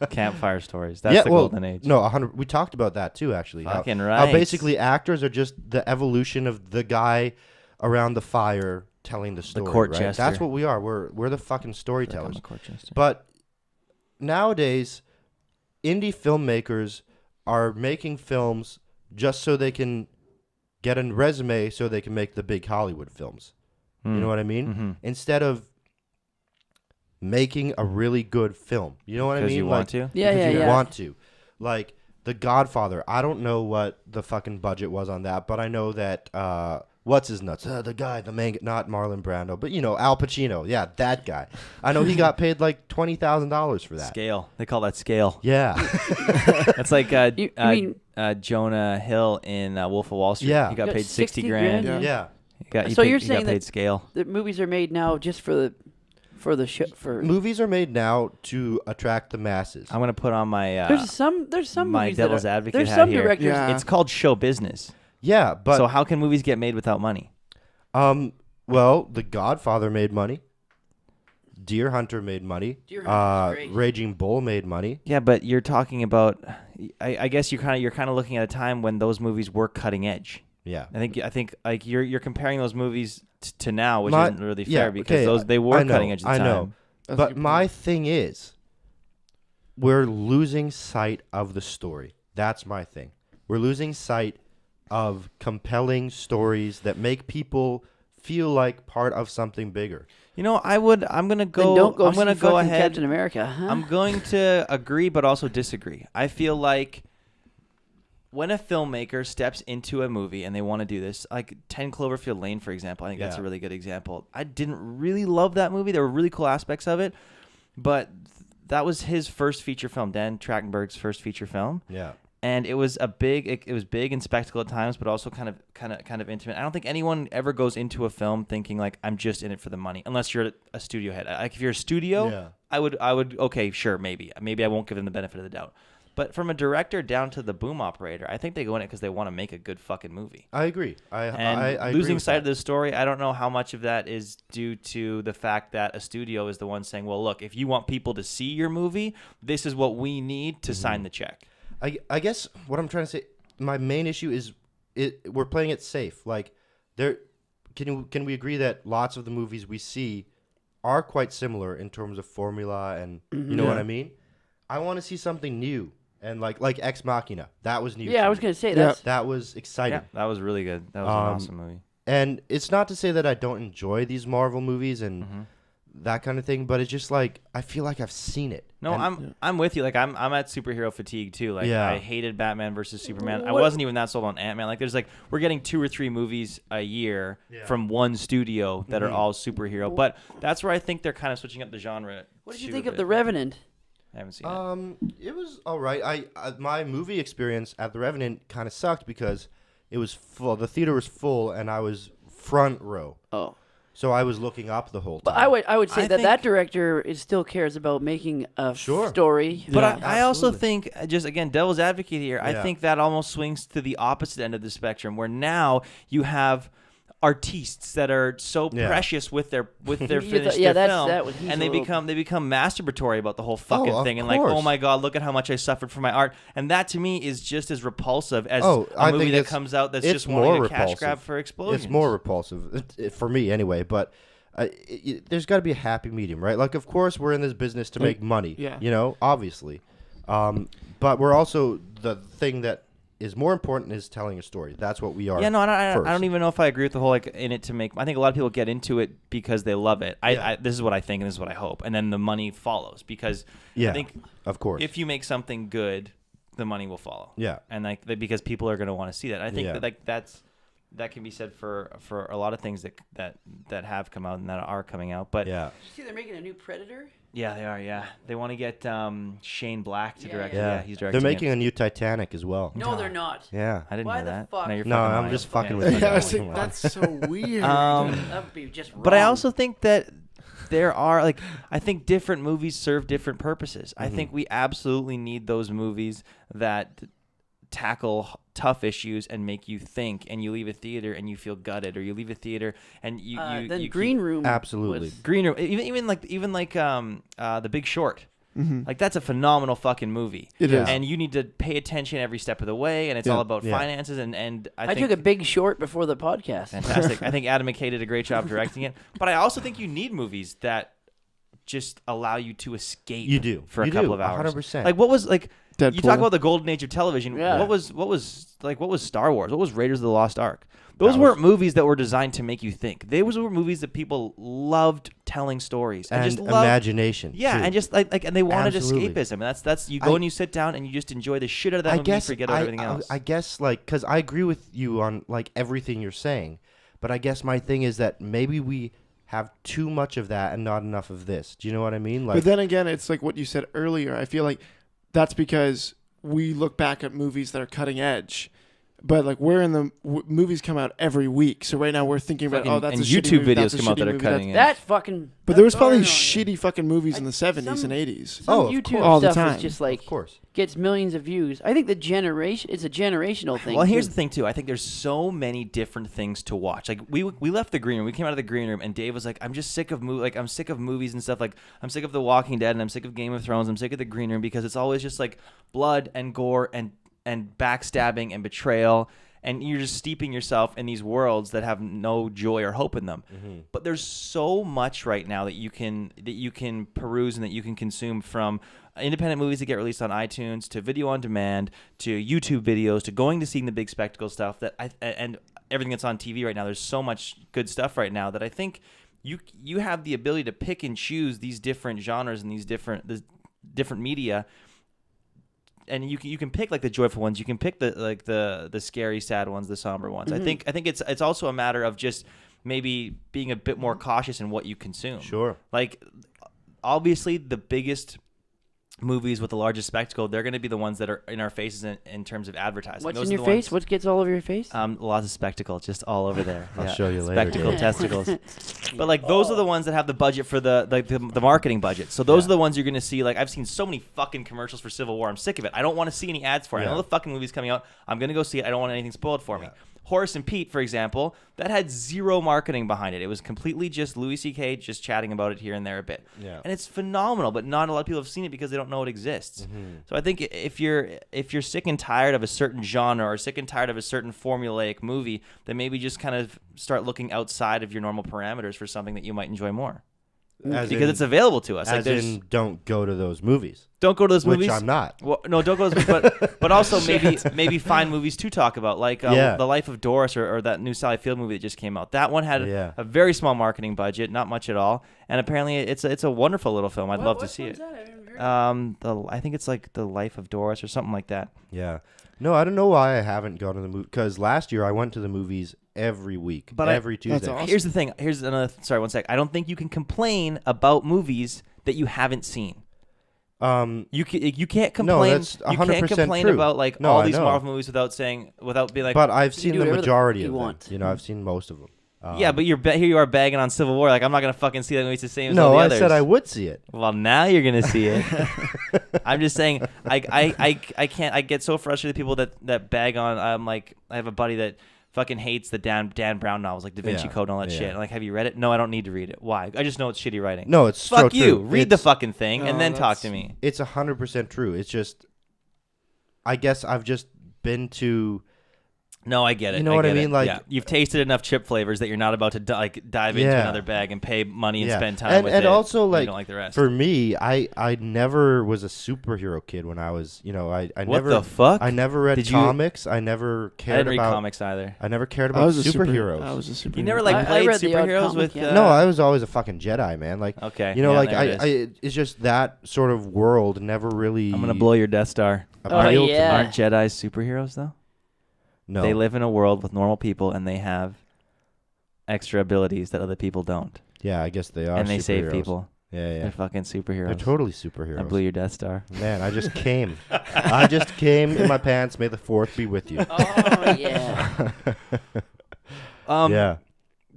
Campfire stories. That's the well, golden age. No, 100. We talked about that too, actually. Fucking How right. basically actors are just the evolution of the guy around the fire telling the story. court right? jester. That's what we are. We're the fucking I'm storytellers. a court jester. But nowadays, indie filmmakers are making films just so they can get a resume so they can make the big Hollywood films. You know what I mean? Mm-hmm. Instead of making a really good film. You know what I mean? Because you want to? Yeah, because yeah, you yeah. want to. Like The Godfather. I don't know what the fucking budget was on that, but I know that what's his nuts? The guy, the main, not Marlon Brando, but Al Pacino. Yeah, that guy. I know he got paid like $20,000 for that. Scale. They call that scale. Yeah. That's like You mean- Jonah Hill in Wolf of Wall Street. Yeah. He got Got paid 60 60 grand. grand, Yeah. So you're he saying got that- paid scale. The movies are made now just for the show for. Movies are made now to attract the masses. I'm gonna put on my There's some my movies devil's that are, advocate There's hat some here. directors. Yeah. It's called show business. Yeah, but So how can movies get made without money? well, The Godfather made money. Deer Hunter made money. Deer Hunter's great. Raging Bull made money. Yeah, but you're talking about. I guess you're kind of looking at a time when those movies were cutting edge. Yeah. I think like you're comparing those movies to now, which My- isn't really yeah, fair because okay, they were I know, cutting edge at the I time. know. That's a But good my point. thing is, we're losing sight of the story. That's my thing. We're losing sight of compelling stories that make people feel like part of something bigger. You know, I'm gonna go. Then don't go I'm see gonna go fucking ahead. Captain America. Huh? I'm going to agree, but also disagree. I feel like when a filmmaker steps into a movie and they want to do this, like 10 Cloverfield Lane, for example, I think that's a really good example. I didn't really love that movie. There were really cool aspects of it, but that was his first feature film, Dan Trachtenberg's first feature film. Yeah. And it was it was big and spectacle at times, but also kind of intimate. I don't think anyone ever goes into a film thinking like I'm just in it for the money, unless you're a studio head. Like if you're a studio, I would okay, sure, maybe I won't give them the benefit of the doubt. But from a director down to the boom operator, I think they go in it because they want to make a good fucking movie. I agree. I agree losing with sight that. of the story, I don't know how much of that is due to the fact that a studio is the one saying, well, look, if you want people to see your movie, this is what we need to sign the check. I guess what I'm trying to say, my main issue is we're playing it safe. Like, can we agree that lots of the movies we see are quite similar in terms of formula and you know what I mean? I want to see something new. And like Ex Machina, that was new. Yeah, I was gonna say that was exciting. Yeah, that was really good. That was an awesome movie. And it's not to say that I don't enjoy these Marvel movies and that kind of thing, but it's just like I feel like I've seen it. No, I'm with you. Like I'm at superhero fatigue too. Like I hated Batman versus Superman. I wasn't even that sold on Ant-Man. Like there's like we're getting 2 or 3 movies a year from one studio that are all superhero. But that's where I think they're kind of switching up the genre. What did you think of The Revenant? I haven't seen it. It was all right. I my movie experience at The Revenant kind of sucked because it was full. The theater was full, and I was front row. Oh. So I was looking up the whole time. But I would say that director still cares about making a story. But I also think, just again, devil's advocate here, I think that almost swings to the opposite end of the spectrum, where now you have artists that are so precious with their finished film, and they become masturbatory about the whole fucking thing, and like, oh my god, look at how much I suffered for my art, and that to me is just as repulsive as a movie that comes out that's just wanting a cash grab for explosions. It's more repulsive for me anyway, but there's got to be a happy medium, right? Like, of course, we're in this business to make money, you know, obviously, but we're also the thing that is more important is telling a story. That's what we are. Yeah, no, I don't even know if I agree with the whole like in it to make. I think a lot of people get into it because they love it. This is what I think and this is what I hope, and then the money follows because I think of course if you make something good, the money will follow. Yeah, and like because people are going to want to see that. I think that, like that can be said for a lot of things that have come out and that are coming out. But did you see they're making a new Predator? Yeah, they are. Yeah, they want to get Shane Black to direct. Yeah, he's directing. They're making a new Titanic as well. No, they're not. Yeah, I didn't Why know the that. fuck? No, you're no, fucking I'm just fucking with you. Yeah, I was like, that's so weird. That would be just wrong. But I also think that there are like I think different movies serve different purposes. I think we absolutely need those movies that tackle tough issues and make you think, and you leave a theater and you feel gutted, or you leave a theater and you Green Room absolutely Green Room, even like The Big Short. Like that's a phenomenal fucking movie. It is. And you need to pay attention every step of the way, and it's all about finances. And I think took a Big Short before the podcast. Fantastic. I think Adam McKay did a great job directing it. But I also think you need movies that just allow you to escape. You do for a couple of hours. 100%. Like what was like Deadpool. You talk about the golden age of television. Yeah. What was Star Wars? What was Raiders of the Lost Ark? Those weren't movies that were designed to make you think. Those were movies that people loved telling stories and just loved, imagination. Yeah, too. and just like and they wanted Absolutely. escapism. And that's you go and you sit down and you just enjoy the shit out of that movie and forget about everything else. I guess like because I agree with you on like everything you're saying, but I guess my thing is that maybe we have too much of that and not enough of this. Do you know what I mean? Like, but then again, it's like what you said earlier. I feel like that's because we look back at movies that are cutting edge. But like we're in the movies come out every week, so right now we're thinking about that's and a shitty YouTube movie, videos that's a come out shitty that are movie, cutting edge. That's fucking. But there was probably that's shitty fucking movies in the 70s and 80s. Some of YouTube course. All the stuff time. is just like of course. gets millions of views. I think it's a generational thing. Well, here's too. the thing too. I think there's so many different things to watch. Like we left the green room. We came out of the green room, and Dave was like, "I'm just sick of I'm sick of movies and stuff. Like I'm sick of The Walking Dead, and I'm sick of Game of Thrones. I'm sick of the green room because it's always just like blood and gore and backstabbing and betrayal." and you're just steeping yourself in these worlds that have no joy or hope in them. But there's so much right now that you can peruse and that you can consume, from independent movies that get released on iTunes to video on demand to YouTube videos to going to seeing the big spectacle stuff and everything that's on TV right now. There's so much good stuff right now that I think you have the ability to pick and choose these different genres and these different media, and you can pick like the joyful ones. You can pick the scary, sad ones, the somber ones. I think it's also a matter of just maybe being a bit more cautious in what you consume. Sure. Like, obviously, the biggest movies with the largest spectacle, they're going to be the ones that are in our faces in terms of advertising. What's Those in are your the face? ones- What gets all over your face? Lots of spectacle just all over there. I'll show you later, Spectacle dude. testicles. But like those are the ones that have the budget for the marketing budget. So those are the ones you're going to see. Like, I've seen so many fucking commercials for Civil War. I'm sick of it. I don't want to see any ads for it. I know the fucking movie's coming out. I'm going to go see it. I don't want anything spoiled for me. Horace and Pete, for example, that had zero marketing behind it. It was completely just Louis C.K. just chatting about it here and there a bit. Yeah. And it's phenomenal, but not a lot of people have seen it because they don't know it exists. So I think if you're sick and tired of a certain genre or sick and tired of a certain formulaic movie, then maybe just kind of start looking outside of your normal parameters for something that you might enjoy more. Because it's available to us. As in, don't go to those movies. Don't go to those movies. Which I'm not. Well, no, don't go to those movies. But also maybe find movies to talk about, like The Life of Doris or that new Sally Field movie that just came out. That one had a very small marketing budget, not much at all, and apparently it's a wonderful little film. I'd love to see it. I think it's like The Life of Doris or something like that. Yeah. No, I don't know why I haven't gone to the movie, because last year I went to the movies every week, every Tuesday. That's awesome. Here's the thing. Here's another. Sorry, one sec. I don't think you can complain about movies that you haven't seen. You can't complain. No, that's 100% you can't complain true. about like No, all I these know. Marvel movies without being like. But I've You seen can the do whatever the majority fuck of you them. want. You know, I've seen most of them. Yeah, but you're you're bagging on Civil War. Like, I'm not gonna fucking see that movie. It's the same as all No, the I others. said I would see it. Well, now you're gonna see it. I'm just saying, I can't. I get so frustrated with people that bag on. I have a buddy that fucking hates the Dan Brown novels, like Da Vinci Code and all that shit. I'm like, have you read it? No, I don't need to read it. Why? I just know it's shitty writing. No, it's fuck so you. true. Read the fucking thing and No, then talk that's- to me. It's 100% true. It's just, I guess I've just been to. No, I get it. You know what I get mean? it. Like- yeah. You've tasted enough chip flavors that you're not about to dive into another bag and pay money and spend time with it. And also, you like, don't like the rest. for me, I never was a superhero kid when I was, I What never. the fuck? I never read Did you- comics. I never I cared didn't read about comics either. I never cared I about was a superheroes. I was a superhero. You never like I played read the odd superheroes comic, with. yeah. No, I was always a fucking Jedi, man. Like, Okay. like there it is. it's just that sort of world never really. I'm gonna blow your Death Star. appealed to me. yeah. Aren't Jedi's superheroes though? No, They live in a world with normal people and they have extra abilities that other people don't. Yeah, I guess they are. And they save superheroes. people. Yeah, They're fucking superheroes. They're totally I superheroes. blew your Death Star. Man, I just came. I just came in my pants. May the fourth be with you. Oh yeah. Yeah.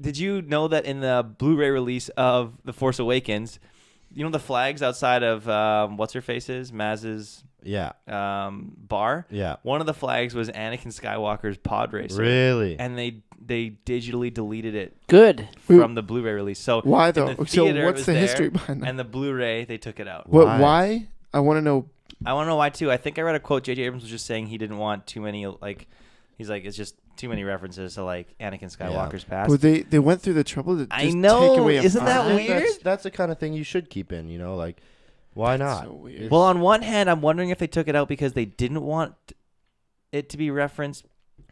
Did you know that in the Blu-ray release of The Force Awakens, you know the flags outside of what's her face's Maz's Yeah. bar? Yeah. One of the flags was Anakin Skywalker's pod racer. Really? And they digitally deleted it Good. from the Blu-ray release. So Why in though? the So theater, it what's was the there, history behind that? And the Blu-ray, they took it out. What? Why? Why? I want to know. I want to know why too. I think I read a quote. J.J. Abrams was just saying he didn't want too many he's like, it's just too many references to like Anakin Skywalker's past. But they went through the trouble to I just know, take away a isn't that file? weird? That's the kind of thing you should keep in. Like, why not? So weird. It's- Well, on one hand, I'm wondering if they took it out because they didn't want it to be referenced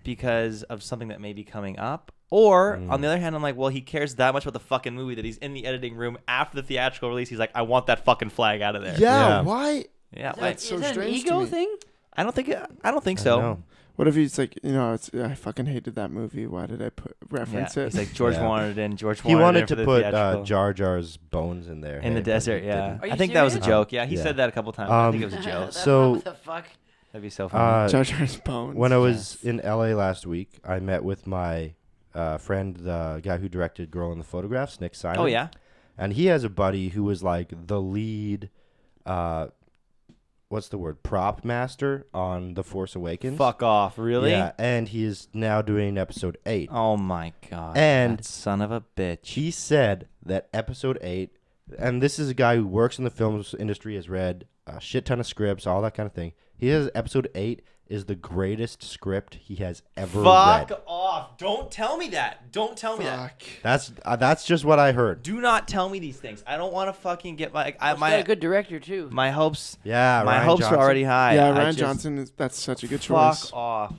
because of something that may be coming up. Or, on the other hand, I'm like, well, he cares that much about the fucking movie that he's in the editing room after the theatrical release. He's like, I want that fucking flag out of there. yeah, Yeah. Why? Yeah, Is like, That's so that an strange to ego me. thing? I don't think I so. know. What if he's like, I fucking hated that movie. Why did I reference Yeah, it? He's like, George Yeah. wanted it in. George He wanted wanted it for to the put theatrical. Jar Jar's bones in there. in the but desert, he yeah. didn't. Are you I think that was a serious? joke. Yeah, he Yeah. said that a couple times. I think it was a joke. That's So- what the fuck? That'd be so funny. Jar Jar's bones. When I was in LA last week, I met with my friend, the guy who directed Girl in the Photographs, Nick Simon. Oh, yeah? And he has a buddy who was like the lead, what's the word, prop master on The Force Awakens. Fuck off. Really? Yeah, and he is now doing episode 8. Oh, my God. And that son of a bitch. He said that episode 8, and this is a guy who works in the film industry, has read a shit ton of scripts, all that kind of thing. He says episode 8 is the greatest script he has ever Fuck read. off! Don't tell me that. Don't tell me that. Fuck. That's just what I heard. Do not tell me these things. I don't want to fucking get my It's got my a good director too. my hopes. Yeah, My Ryan hopes Johnson. were already high. Yeah, I Ryan just- Johnson. That's such a good Fuck choice. off.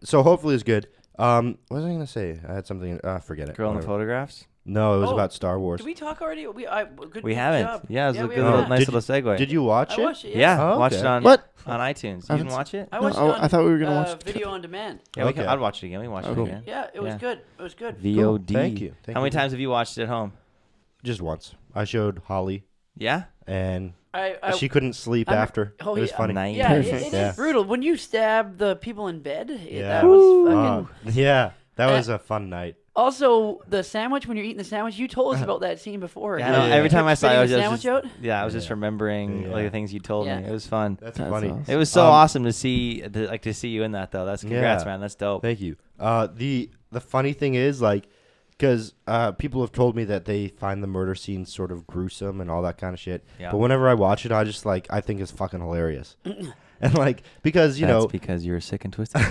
So hopefully it's good. What was I gonna say? I had something. Forget it. Girl in the Whatever. photographs. No, it was Oh, about Star Wars. Did we talk already? Good We haven't. job. Yeah, it was a we good haven't. little, nice Did little segue. Did you watch I it? watched it. Yeah, Oh, watch okay. it on What? on iTunes. You I didn't haven't watch it? I watched No, it on, I thought we were gonna watch video on demand. Yeah, Okay. I'd watch it again. We watch it Cool. again. Yeah, it was Yeah. good. It was good. VOD. Thank you. Thank How many you. times have you watched it at home? Just once. I showed Holly, Yeah. and I she couldn't sleep I'm- after. oh, it was yeah. funny. Nice. Yeah, it Perfect. is Yeah. brutal. When you stab the people in bed, Yeah. that was fucking. Oh, yeah, that was a fun night. Also, the sandwich, when you're eating the sandwich, you told us about that scene before. Yeah, You I know. Yeah. Every time I kept saw it, I was spitting the just, sandwich out. yeah, I was just Yeah. remembering Yeah. like the things you told Yeah. me. It was fun. That's That's funny. awesome. It was so Um, awesome to see, to see you in that though. That's congrats, Yeah. man. That's dope. Thank you. The funny thing is, like, because people have told me that they find the murder scene sort of gruesome and all that kind of shit. Yeah. But whenever I watch it, I just I think it's fucking hilarious. And like, because That's because you're sick and twisted.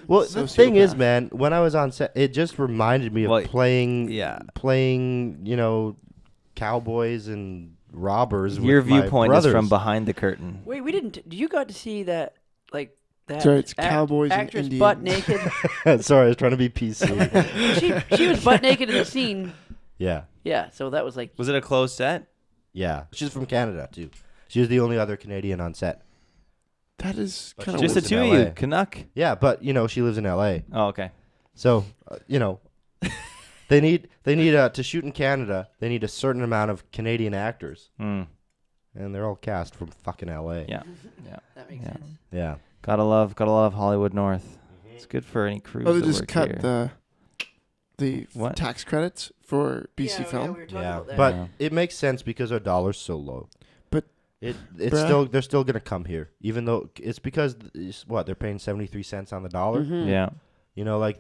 well, the thing is, Sociopath. man, when I was on set, it just reminded me of Well, playing, yeah. cowboys and robbers. Your with my viewpoint is from brothers. behind the curtain. Wait, we didn't. You got to see that, like that. Sorry, it's cowboys and actress Indians. butt naked. Sorry, I was trying to be PC. she was butt naked in the scene. Yeah, Yeah, so that was like. Was it a closed set? yeah. She's from Canada too. She was the only other Canadian on set. That is But kind of she Just the lives in two of you, LA. Canuck. Yeah, but she lives in L.A. Oh, okay. So they need to shoot in Canada. They need a certain amount of Canadian actors, Mm. and they're all cast from fucking L.A. Yeah. Yeah. That makes Yeah. sense. Yeah. Gotta love Hollywood North. It's good for any crews. Oh, they that just work cut here. the What? tax credits for BC Yeah, Film. we were talking Yeah, about that. but Yeah. it makes sense because our dollar's so low. But, it's bruh. they're still gonna come here, even though it's because they're paying 73 cents on the dollar. Mhm. Yeah.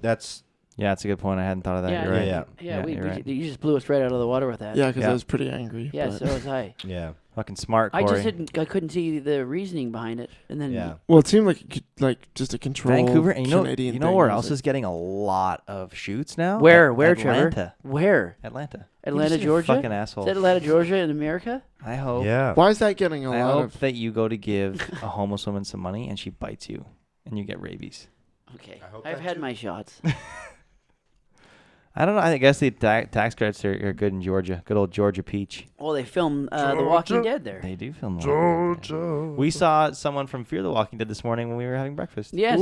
That's Yeah, it's a good point. I hadn't thought of that. Yeah, You're right. yeah. Yeah, you're right. you just blew us right out of the water with that. Yeah, because Yeah. I was pretty angry. Yeah, but- so was I. yeah. Fucking smart, I Corey. just I couldn't see the reasoning behind it, and then Yeah. Well, it seemed like it could, just a control. Vancouver, and Canadian you know thing. where It was else like- is getting a lot of shoots now? Where, Atlanta. Trevor? Where? Atlanta. Atlanta, You're just a Georgia? Fucking asshole. Is that Atlanta, Georgia, in America? I hope. Yeah. Why is that getting a I lot hope of? that you go to give a homeless woman some money and she bites you, and you get rabies. Okay, I hope I've that had too. my shots. I don't know. I guess the tax credits are good in Georgia. Good old Georgia peach. Well, they filmed The Walking Dead there. They do film. The Walking Dead. We saw someone from Fear the Walking Dead this morning when we were having breakfast. Yes,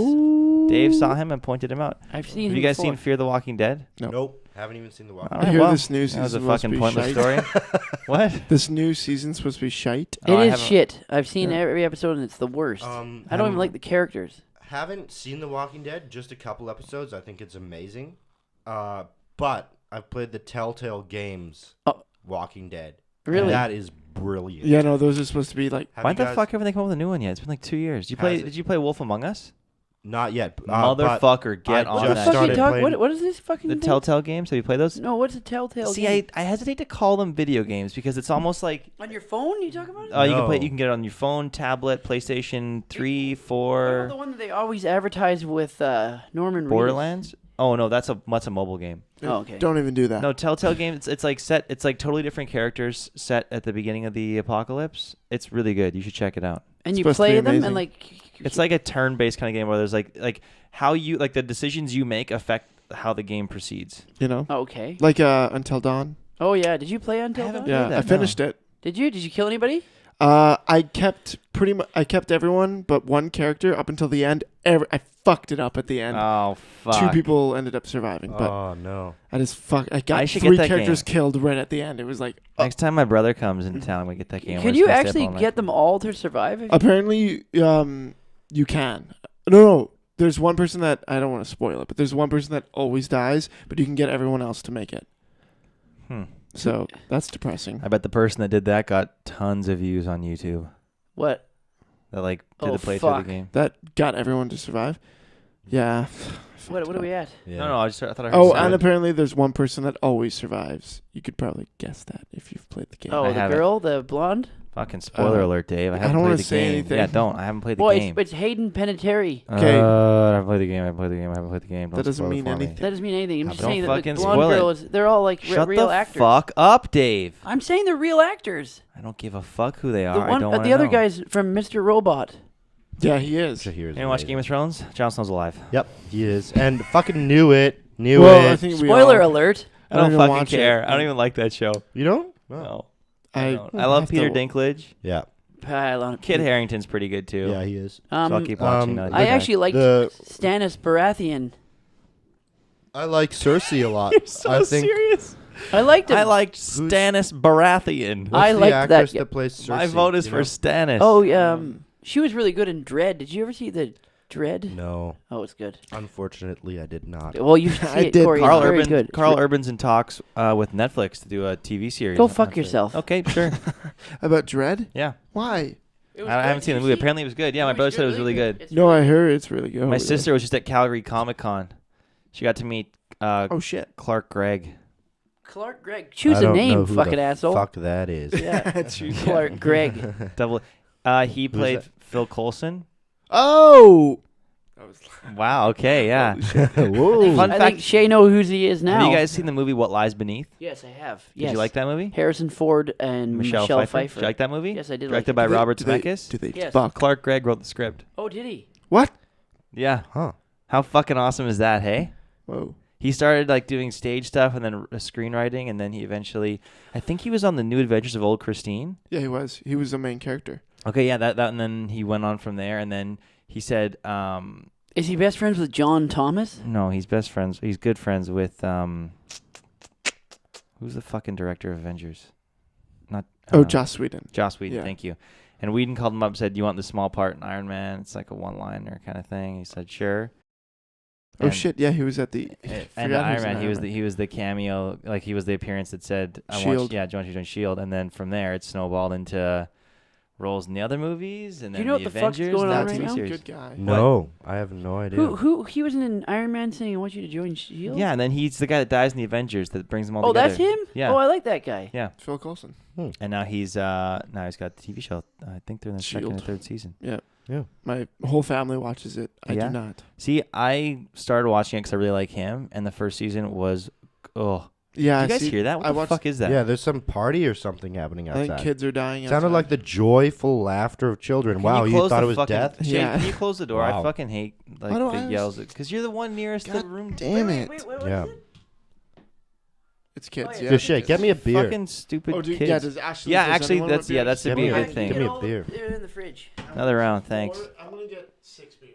Dave saw him and pointed him out. I've seen. Have him you guys before. seen Fear the Walking Dead? Nope. Haven't even seen the walk. All I right, hear well, this new that was a season's supposed to fucking be pointless shite. story. What? This new season's supposed to be shite. It Oh, I is haven't- shit. I've seen Yeah. every episode, and it's the worst. I don't even like the characters. Haven't seen The Walking Dead, just a couple episodes. I think it's amazing. But I've played the Telltale games, Oh. Walking Dead. Really? That is brilliant. Yeah, no, those are supposed to be like. Have Why you the guys- fuck haven't they come up with a new one yet? It's been like 2 years. Has it? Did you play Wolf Among Us? Not yet. but Motherfucker, get I on What just the that. fuck started you talk? playing- What is this fucking The thing? Telltale games. Have you played those? No, what's a Telltale See, game? I hesitate to call them video games because it's almost like On your phone? You talk about it? you can play. No. You can get it on your phone, tablet, PlayStation 3, What about 4, the one that they always advertise with Norman Reedus? Borderlands. Oh no, that's a mobile game. Oh, okay. Don't even do that. No, Telltale games. It's like set. It's like totally different characters set at the beginning of the apocalypse. It's really good. You should check it out. And you supposed to be play them amazing. and like. It's like a turn-based kind of game where there's like how you like the decisions you make affect how the game proceeds. You know, Okay. like Until Dawn. Oh yeah. Did you play Until haven't Dawn? played Yeah, that, I finished it. Did you? Did you kill anybody? I kept I kept everyone but one character up until the end. I fucked it up at the end. Oh fuck! Two people ended up surviving, but Oh, no. I I got should get 3 that characters game. killed right at the end. It was like Next time my brother comes in town, I'm gonna get that game. Can We're you just gonna stay up actually all night. get them all to survive? If apparently you can. No. There's one person that I don't want to spoil it, but there's one person that always dies, but you can get everyone else to make it. So that's depressing. I bet the person that did that got tons of views on YouTube. what? That like did Oh, the playthrough fuck. of the game. That got everyone to survive. Yeah. What are we at? Yeah. No, I thought I heard. Oh, something. and apparently there's one person that always survives. You could probably guess that if you've played the game. Oh, I the haven't. girl, the blonde. Fucking spoiler alert, Dave. I I haven't don't played wanna the say game. anything. Yeah, don't. I haven't played the Boy, game. it's Hayden Panettiere. Okay. I haven't played the game. I haven't played the game. I haven't played the game. Don't That doesn't spoil it mean for me. anything. That doesn't mean anything. I'm just Don't saying that the fucking blonde spoil girl it. they're all like Shut real the actors. fuck up, Dave. I'm saying they're real actors. I don't give a fuck who they The are. I one, don't want to the other know. guy's from Mr. Robot. Yeah, he is. Shahir is Anyone watch amazing. Game of Thrones? Jon Snow's alive. Yep, he is, and fucking knew it. Well, I think we Spoiler all, alert. I don't even fucking watch it. care. I don't even like that show. You don't? No. I don't. I love have Peter to- Dinklage. Yeah, Kid Harington's pretty good too. yeah, he is. So I'll keep watching that. I actually liked the- Stannis Baratheon. I like Cersei a lot. so I think serious. I liked him. I liked Stannis Baratheon. what's I the liked actress that- that plays Cersei? My vote is you for know? Stannis. Oh, she was really good in Dread. Did you ever see the Dread? No, Oh, it's good. unfortunately, I did not. Well, you should see I it, did. Corey. Carl It's very Urban. good. Carl Urban's in talks with Netflix to do a TV series. Go on fuck Netflix. yourself. Okay, sure. About Dread? Yeah, Why? I haven't seen the movie. Apparently, it was good. Yeah, my brother said it was really good. No, I heard it's really good. My sister was just at Calgary Comic Con. She got to meet Oh shit. Clark Gregg. Clark Gregg. Choose I a don't know name, who fucking the asshole. Fuck that is. Yeah. Choose- Clark Gregg. Double. He played that? Phil Coulson. Oh. Wow. Okay. Yeah. Whoa. Fun I fact. think Shay knows who he is now. Have you guys seen the movie What Lies Beneath? Yes, I have. Did Yes. you like that movie? Harrison Ford and Michelle Pfeiffer. Did you like that movie? Yes, I did. Directed like by it. Robert Do they- Zemeckis. Do they Yes. fuck? Clark Gregg wrote the script. Oh, did he? What? Yeah. Huh. How fucking awesome is that? Hey. Whoa. He started like doing stage stuff and then screenwriting, and then he eventually, I think he was on the New Adventures of Old Christine. Yeah, he was. He was the main character. Okay, yeah, that, and then he went on from there, and then he said, Is he best friends with John Thomas? no, he's best friends. He's good friends with who's the fucking director of Avengers? Not Joss Whedon. Joss Whedon. Yeah. Thank you. And Whedon called him up, and said, "You want the small part in Iron Man? It's like a one-liner kind of thing." He said, "Sure." Oh And- shit! Yeah, he was at the. And forgot Iron in Man, he was Man. he was the cameo, like he was the appearance that said, "I want Shield. you, yeah, do you want you to join Shield?" And then from there, it snowballed into roles in the other movies, and Do you then know the what the fuck's Avengers, going and on that right TV now? series. Good guy. No, I have no idea. Who he was in an Iron Man saying, "I want you to join Shield." Yeah, and then he's the guy that dies in the Avengers that brings them all Oh, together. that's him. Yeah. Oh, I like that guy. Yeah, Phil Coulson. and now he's got the TV show. I think they're in the second or Shield. third season. Yeah. Yeah. My whole family watches it. I Yeah? do not. See, I started watching it because I really like him, and the first season was, oh, Yeah. you guys see, hear that? What I the watched- fuck is that? Yeah, there's some party or something happening I outside. think kids are dying. Sounded outside. like the joyful laughter of children. Can Wow, you close thought the it was fucking- death? Shane, Yeah. can you close the door? I Wow. fucking hate like Why do the I yells because you're the one nearest God the room. damn it! Yeah. It's kids. Oh, yeah. Yeah. Just shit. Get me a beer. Fucking stupid Oh, dude, kids. yeah. Does Ashley? Yeah, does actually, anyone want that's beers? that's a Give be me a a- good thing. give me a beer. They're in the fridge. Another round, thanks. I'm gonna get 6 beers.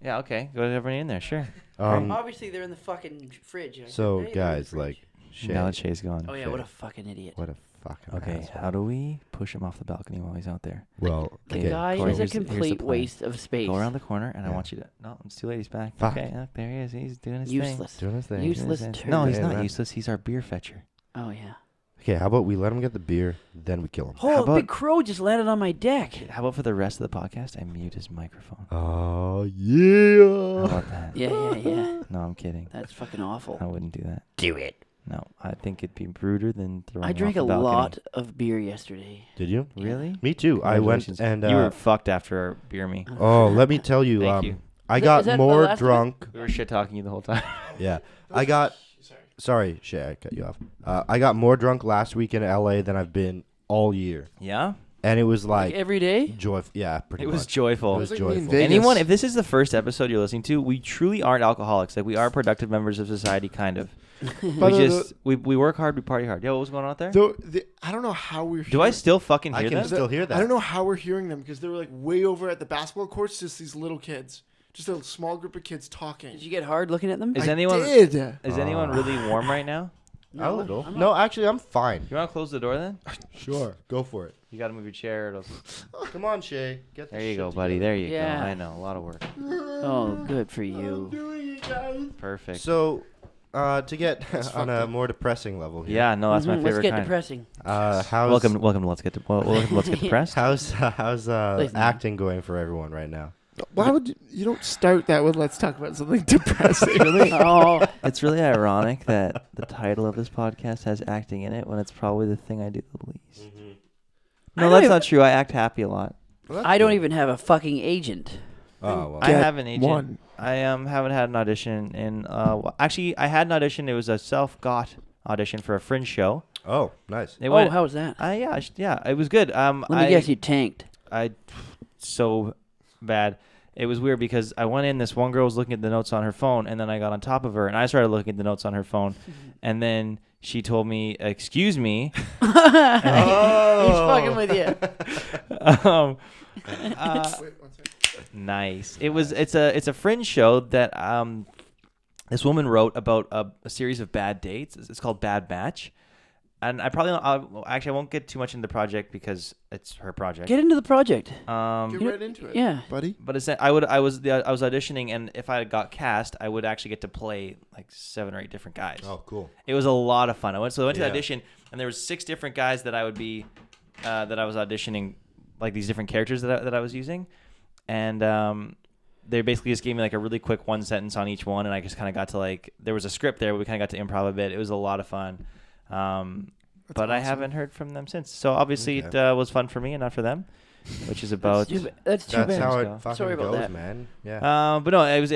Yeah, okay. Go to everybody in there, sure. Obviously, they're in the fucking fridge. So, Hey, they're in the guys, fridge. like, Shay, Now that Shay's gone. Oh yeah, what a fucking idiot. what a fucking Okay, asshole. how do we push him off the balcony while he's out there? Well, The okay. guy Corey, is a here's the complete plan. waste of space. Go around the corner, and I Yeah. want you to. No, it's too late. He's back. Fuck. Okay, look, there he is. He's doing his Useless. Doing his thing. Use- thing. Useless Doing his turd. No, he's Yeah, not that- useless. He's our beer fetcher. Oh yeah. Okay, how about we let him get the beer, then we kill him? Oh, a about- big crow just landed on my deck. How about for the rest of the podcast, I mute his microphone? Oh, How yeah. about that? Yeah. No, I'm kidding. That's fucking awful. I wouldn't do that. Do it. No, I think it'd be ruder than throwing I him drank off a the balcony. lot of beer yesterday. Did you? Really? Me too. I went Congratulations. and you were fucked after beer me. oh, let me tell you, Thank you. I Is got that the more last one? drunk. We were shit talking you the whole time. Yeah, I got. Sorry, Shay, I cut you off. I got more drunk last week in LA than I've been all year, Yeah? and it was Like like every day. joyful. Yeah, pretty It much. was joyful. It was It was like me in joyful. Vegas. Anyone, if this is the first episode you're listening to, we truly aren't alcoholics. Like, we are productive members of society, kind of. But we work hard, we party hard. Yo, what was going on out there? I don't know how we're. Do I still fucking I hear can that? still hear that. I don't know how we're hearing them because they were like way over at the basketball courts. Just these little kids, just a small group of kids talking. Did you get hard looking at them? Is I anyone did. is anyone really warm right now? A little. I'm not. No, actually, I'm fine. You want to close the door then? Sure, go for it. You got to move your chair. Come on, Shay. Get There you go, buddy. There you Yeah. go. I know, a lot of work. Oh, good for you. Perfect. So, to get on a more depressing level here. Yeah, no, that's my Mhm, favorite Let's get kind. depressing. How's Welcome to Let's Get Depressed. how's Listen. acting going for everyone right now? Why would you don't start that with "Let's talk about something depressing"? Oh, It's really ironic that the title of this podcast has acting in it when it's probably the thing I do the least. No, that's not true. I act happy a lot. Well, I don't even have a fucking agent. Oh, well. I Get have an agent. one. I haven't had an audition in. Actually, I had an audition. It was a self-got audition for a Fringe show. Oh, nice. It Oh, went. how was that? Yeah, it was good. Let me guess, you tanked. So bad. It was weird because I went in. This one girl was looking at the notes on her phone, and then I got on top of her, and I started looking at the notes on her phone, and then she told me, "Excuse me." He's fucking with you. um, Wait, 1 second. Nice. It's a Fringe show that this woman wrote about a series of bad dates. It's called Bad Match, and I won't get too much into the project because it's her project. Get into the project. Get right into it, Yeah. buddy. But I was auditioning, and if I got cast, I would actually get to play like 7 or 8 different guys. Oh, cool. It was a lot of fun. I went to the Yeah. audition, and there was 6 different guys that I would be that I was auditioning, like these different characters that I was using, and they basically just gave me like a really quick 1 sentence on each one, and I just kind of got to there was a script there, but we kind of got to improv a bit. It was a lot of fun. But I awesome. haven't heard from them since. So obviously it was fun for me and not for them, which is about. That's too That's bad. how So- it fucking Sorry about goes, that. man. Yeah. But no, it was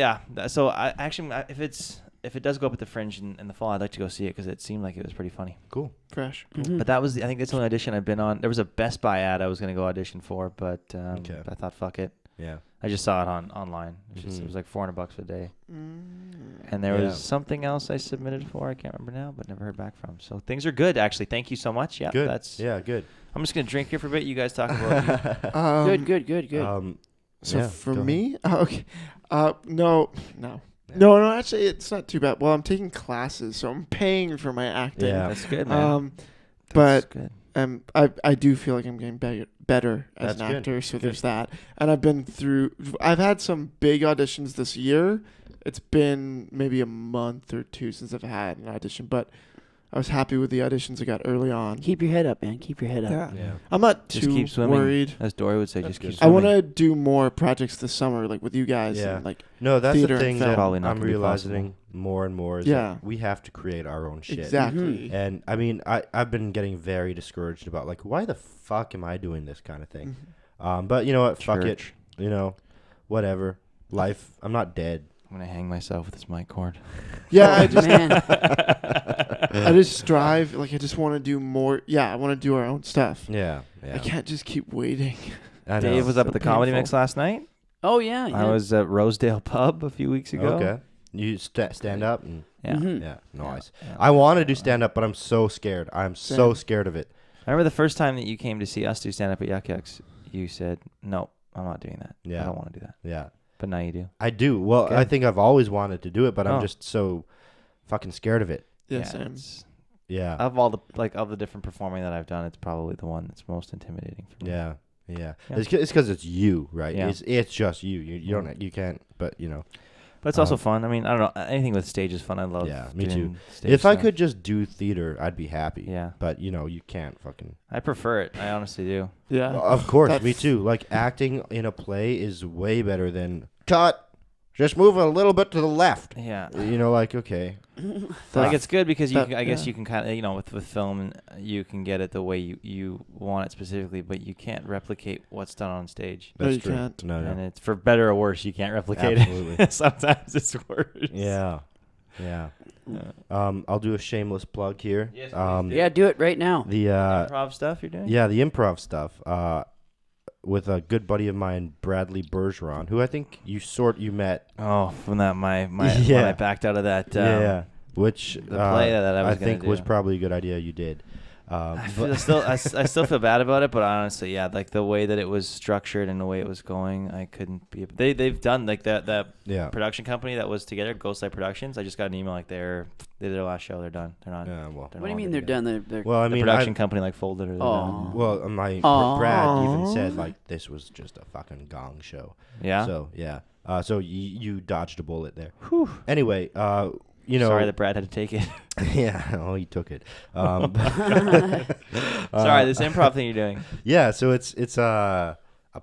So I actually, if it does go up at the Fringe in the fall, I'd like to go see it because it seemed like it was pretty funny. Cool. Fresh. Mhm. But that was I think that's the only audition I've been on. There was a Best Buy ad I was gonna go audition for, but Okay. I thought fuck it. Yeah. I just saw it online. It Mhm. was like $400 a day. Mm. And there Yeah. was something else I submitted for. I can't remember now, but never heard back from. So things are good, actually. Thank you so much. Yeah, Good. that's. Yeah, good. I'm just gonna drink here for a bit. You guys talk about. Good. So yeah, for go ahead. me, okay. No. Yeah. No, actually, it's not too bad. Well, I'm taking classes, so I'm paying for my acting. Yeah. That's good, man. But That's good. I do feel like I'm getting better as That's an good. actor, so Good. there's that. And I've had some big auditions this year. It's been maybe a month or 2 since I've had an audition, but I was happy with the auditions I got early on. Keep your head up, man. Keep your head up. Yeah. Yeah. I'm not Just too keep swimming. worried. As Dory would say, That's just keep good. I swimming. want to do more projects this summer, like with you guys. Yeah. And like No, that's Theater the and thing film. that Probably not I'm gonna be realizing more and more is Yeah. that we have to create our own shit. exactly. And I mean, I've been getting very discouraged about like, why the fuck am I doing this kind of thing? Mhm. But you know what? Fuck it. Church. You know, whatever. Life. I'm not dead. I'm gonna hang myself with this mic cord. Yeah, I Oh, just man. I just strive. Like I just want to do more. Yeah, I want to do our own stuff. Yeah. Yeah. I can't just keep waiting. I know. Dave was up So at the Comedy painful. Mix last night. Oh yeah. I was at Rosedale Pub a few weeks ago. Okay. You stand up and Yeah. Mhm. yeah, nice. Yeah. I want to do stand up, but I'm so scared. I'm so Same. scared of it. I remember the first time that you came to see us do stand up at Yuck Yucks. You said, "No, I'm not doing that. Yeah. I don't want to do that." Yeah. But now you do. I do. Well, Okay. I think I've always wanted to do it, but Oh. I'm just so fucking scared of it. Yeah, same. it's- Yeah. Of all the different performing that I've done, it's probably the one that's most intimidating for me. Yeah. Yeah. Yeah. It's because it's you, right? Yeah. It's just you. You don't you can't. But you know, But it's also Um, fun. I mean, I don't know. Anything with stage is fun. I love. Yeah, me doing too. stage if I stuff. could just do theater, I'd be happy. Yeah, But you know, you can't fucking. I prefer it. I honestly do. Yeah. Of course, That's- me too. Like acting in a play is way better than cut. Just move a little bit to the left. Yeah. You know, like okay. Like it's good because That- I guess yeah. you can kind of with film you can get it the way you want it specifically, but you can't replicate what's done on stage. No, That's you true. can't. No, And no. it's for better or worse, you can't replicate Absolutely. it. Sometimes it's worse. Yeah. Yeah. Yeah. I'll do a shameless plug here. Yes, please Yeah, do it right now. The Improv stuff you're doing? yeah, the improv stuff. With a good buddy of mine, Bradley Bergeron, who I think you met. Oh, from that my when Yeah. I backed out of that. Yeah. Which the play that I was I gonna think was do. probably a good idea you did. I But- still feel bad about it, but honestly, yeah, like the way that it was structured and the way it was going, I couldn't be. They've done like that yeah. production company that was together, Ghostlight Productions. I just got an email like they did their last show. They're done. They're not. Yeah, well. they're What do no you mean longer they're together. done? They're Well, I The mean, production company like folded or they're Aw. done. well, my Aw. Brad even said like this was just a fucking gong show. Yeah. So yeah. So you dodged a bullet there. Anyway, you know. Sorry that Brad had to take it. Yeah. Oh, he took it. Sorry, this improv thing you're doing. Yeah. So it's a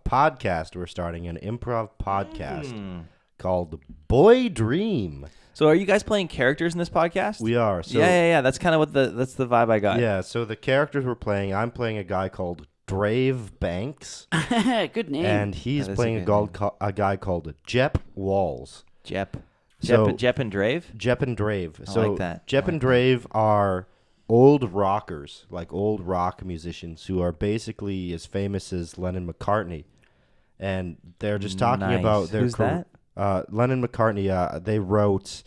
podcast we're starting, an improv podcast called Boy Dream. So are you guys playing characters in this podcast? We are. So yeah. That's kind of that's the vibe I got. Yeah. So the characters we're playing, I'm playing a guy called Drave Banks, Good name. and he's That is a playing good a guy called Jep Walls. Jep. So- Jep and Drave? Jep and Drave. I So like that. Jep I like and that. Drave are old rockers, like old rock musicians who are basically as famous as Lennon McCartney. And they're just talking Nice. about their Who's that? Lennon McCartney. They wrote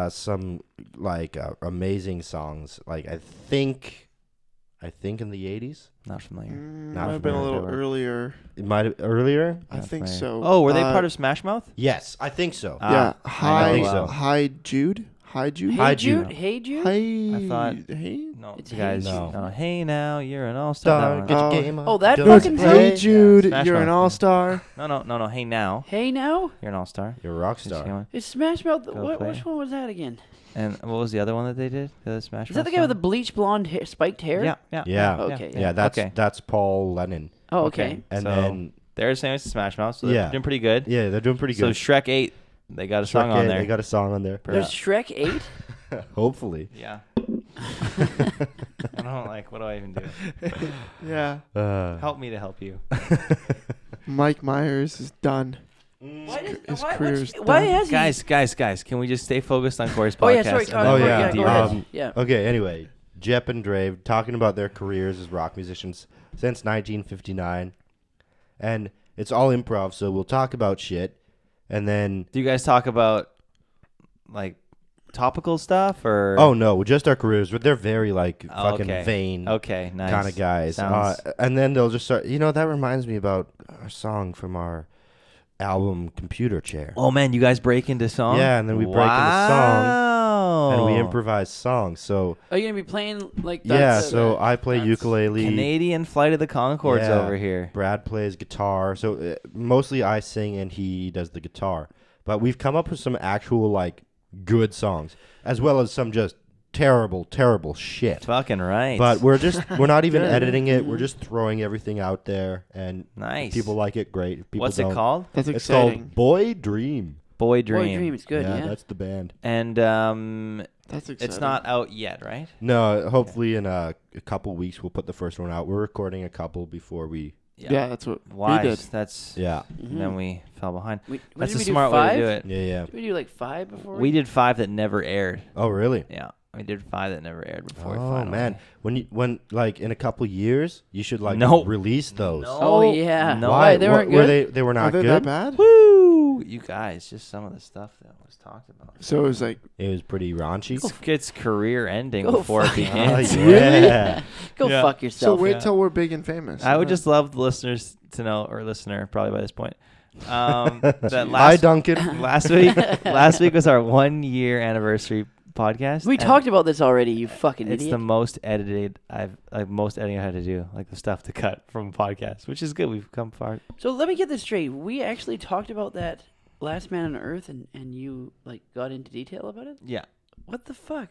some like amazing songs. Like I think in the 80s. Not familiar. Not Might have been a little familiar. earlier. It might have earlier. I Not think familiar. so. Oh, were they part of Smash Mouth? Yes, I think so. Yeah. I Hi, think so. Hi Jude. Hi Jude. Hey Hi, Jude. Jude. Hey Jude. Hi. I thought- Hey. No, It's the guys. Hey Jude. No. Hey now, you're an all-star. Star, That get one. your Oh. game on. Oh, that Don't fucking play. song? Hey Jude, Smash you're an Mouth. all-star. No. Hey now, Hey now. you're an all-star. You're a rock Just star. going. Is Smash Mouth? Go What, play. which one was that again? And what was the other one that they did? The other Smash Is that Mouth the guy with the song? bleach blonde spiked hair? Yeah. Yeah. Okay. Yeah, that's Okay. that's Paul Lennon. Oh, okay. And So, then they're the same as Smash Mouth, so they're Yeah. doing pretty good. yeah, they're doing pretty So good. Shrek 8, they got a song Shrek on 8, there. They got a song on there. There's Shrek 8. Hopefully. Yeah. I don't like. What do I even do? Yeah. Help me to help you. Mike Myers is done. Why, His career's why done. has he? Guys, can we just stay focused on Corey's podcast? Oh yeah, sorry. and Oh, then yeah. we Go can ahead. Um, Yeah. Okay, anyway, Jep and Drave talking about their careers as rock musicians since 1959. And it's all improv, so we'll talk about shit. And then, Do you guys talk about like topical stuff or? oh no, just our careers. But they're very like Oh, fucking okay. vain Okay, nice. kind of guys. Sounds- And then they'll just start, that reminds me about our song from our album Computer Chair. Oh man, you guys break into song? Yeah, and then we break into song, Wow. And we improvise songs. So, Are you gonna be playing like? yeah, that's- so I play that's ukulele. Canadian Flight of the Conchords Yeah. over here. Brad plays guitar. So mostly I sing and he does the guitar. But we've come up with some actual like good songs as well as some just terrible shit. Fucking right. But we're not even Good. editing it. We're just throwing everything out there and nice. if people like it, great. If people What's don't, it called? That's It's exciting. called Boy Dream. Boy Boy Dream. Dream is good. Yeah. That's the band. And That's exciting. it's not out yet, right? No, hopefully in a couple weeks we'll put the first one out. We're recording a couple before we. Yeah, that's what Wise. we did. That's Yeah. Mhm. then we fell behind. What That's did a we do, smart way to 5? do it. Yeah. Did we do like 5 before? We did 5 that never aired. Oh, really? Yeah, we did 5 that never aired before. we Oh finally. man, when like in a couple years, you should like No. release those. No. Oh yeah. No. Why they weren't Were good? they were Are not they good? that bad? Woo! You guys, just some of the stuff that was talked about. So it was like, It was pretty raunchy. It's career ending Go before it fuck begins. yeah. Go Yeah. fuck so yourself. wait yeah. till we're big and famous. I would just love the listeners to know, or listener probably by this point, that Hi, last Duncan. last week was our 1-year anniversary podcast. We and talked about this already. You fucking It's idiot. the most edited most editing I had to do, like the stuff to cut from a podcast, which is good. We've come far. So let me get this straight. We actually talked about that Last Man on Earth, and you like got into detail about it. Yeah, What the fuck?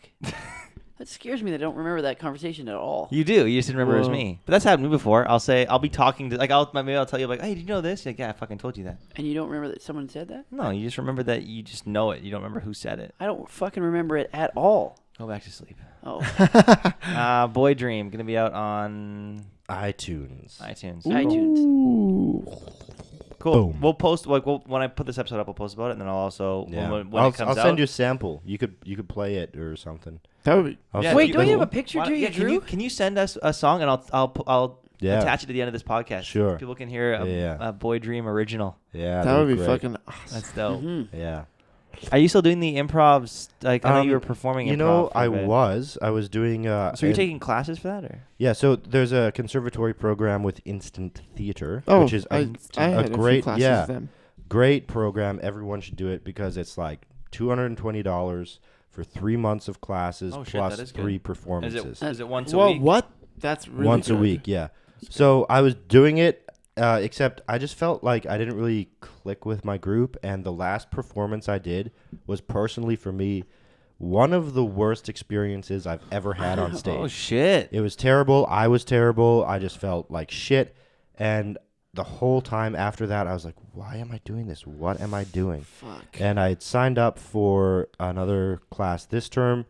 That scares me that I don't remember that conversation at all. you do. You just didn't remember it was Whoa. me, but that's happened to me before. I'll be talking to maybe I'll tell you like, hey, did you know this? Like, yeah, I fucking told you that. And you don't remember that someone said that? No, you just remember that you just know it. You don't remember who said it. I don't fucking remember it at all. Go back to sleep. Oh, Boy Dream gonna be out on iTunes. iTunes. iTunes. Ooh. Cool. Boom. We'll post when I put this episode up. I'll post about it, and then I'll also Yeah. when I'll, it comes I'll out. send you a sample. You could play it or something. That would be. I'll Yeah, send Wait, you don't you have the- a picture Why too? don't- You yeah, drew? can you send us a song and I'll Yeah. attach it to the end of this podcast. Sure. People can hear Yeah. a Boy Dream original. Yeah. That would be great. fucking awesome. That's dope. Mhm. Yeah. Are you still doing the improvs? Like I know you were Um, performing. You improv know, for a I bit. was doing. So you're an- taking classes for that, or? Yeah, so there's a conservatory program with Instant Theater, Oh, which is I had a few great, classes yeah, with them. great program. Everyone should do it because it's like $220 for 3 months of classes Oh, shit, plus that is good. 3 Is performances. it once a Well, week? what? That's really Once a good. week, yeah. So I was doing it, except I just felt like I didn't really click with my group, and the last performance I did was personally for me one of the worst experiences I've ever had on stage. Oh shit! It was terrible. I was terrible. I just felt like shit. And the whole time after that, I was like, why am I doing this? What am I doing? Fuck. And I had signed up for another class this term,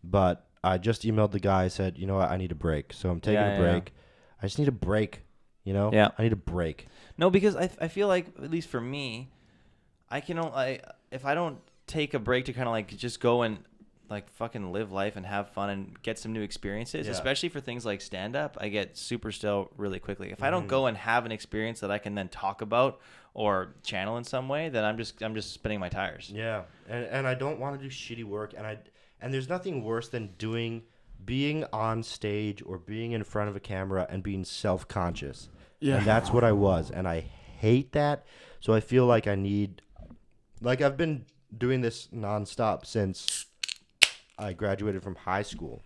but I just emailed the guy. I said, you know what? I need a break. So I'm taking Yeah, a yeah. break. I just need a break. You know? Yeah. I need a break. No, because I feel like, at least for me, if I don't take a break to kind of like just go and like fucking live life and have fun and get some new experiences, especially for things like stand up, I get super still really quickly. If I don't go and have an experience that I can then talk about or channel in some way, then I'm just spinning my tires. Yeah. And I don't want to do shitty work, and there's nothing worse than being on stage or being in front of a camera and being self-conscious. Yeah. And that's what I was, and I hate that. So I feel like I've been doing this nonstop since I graduated from high school,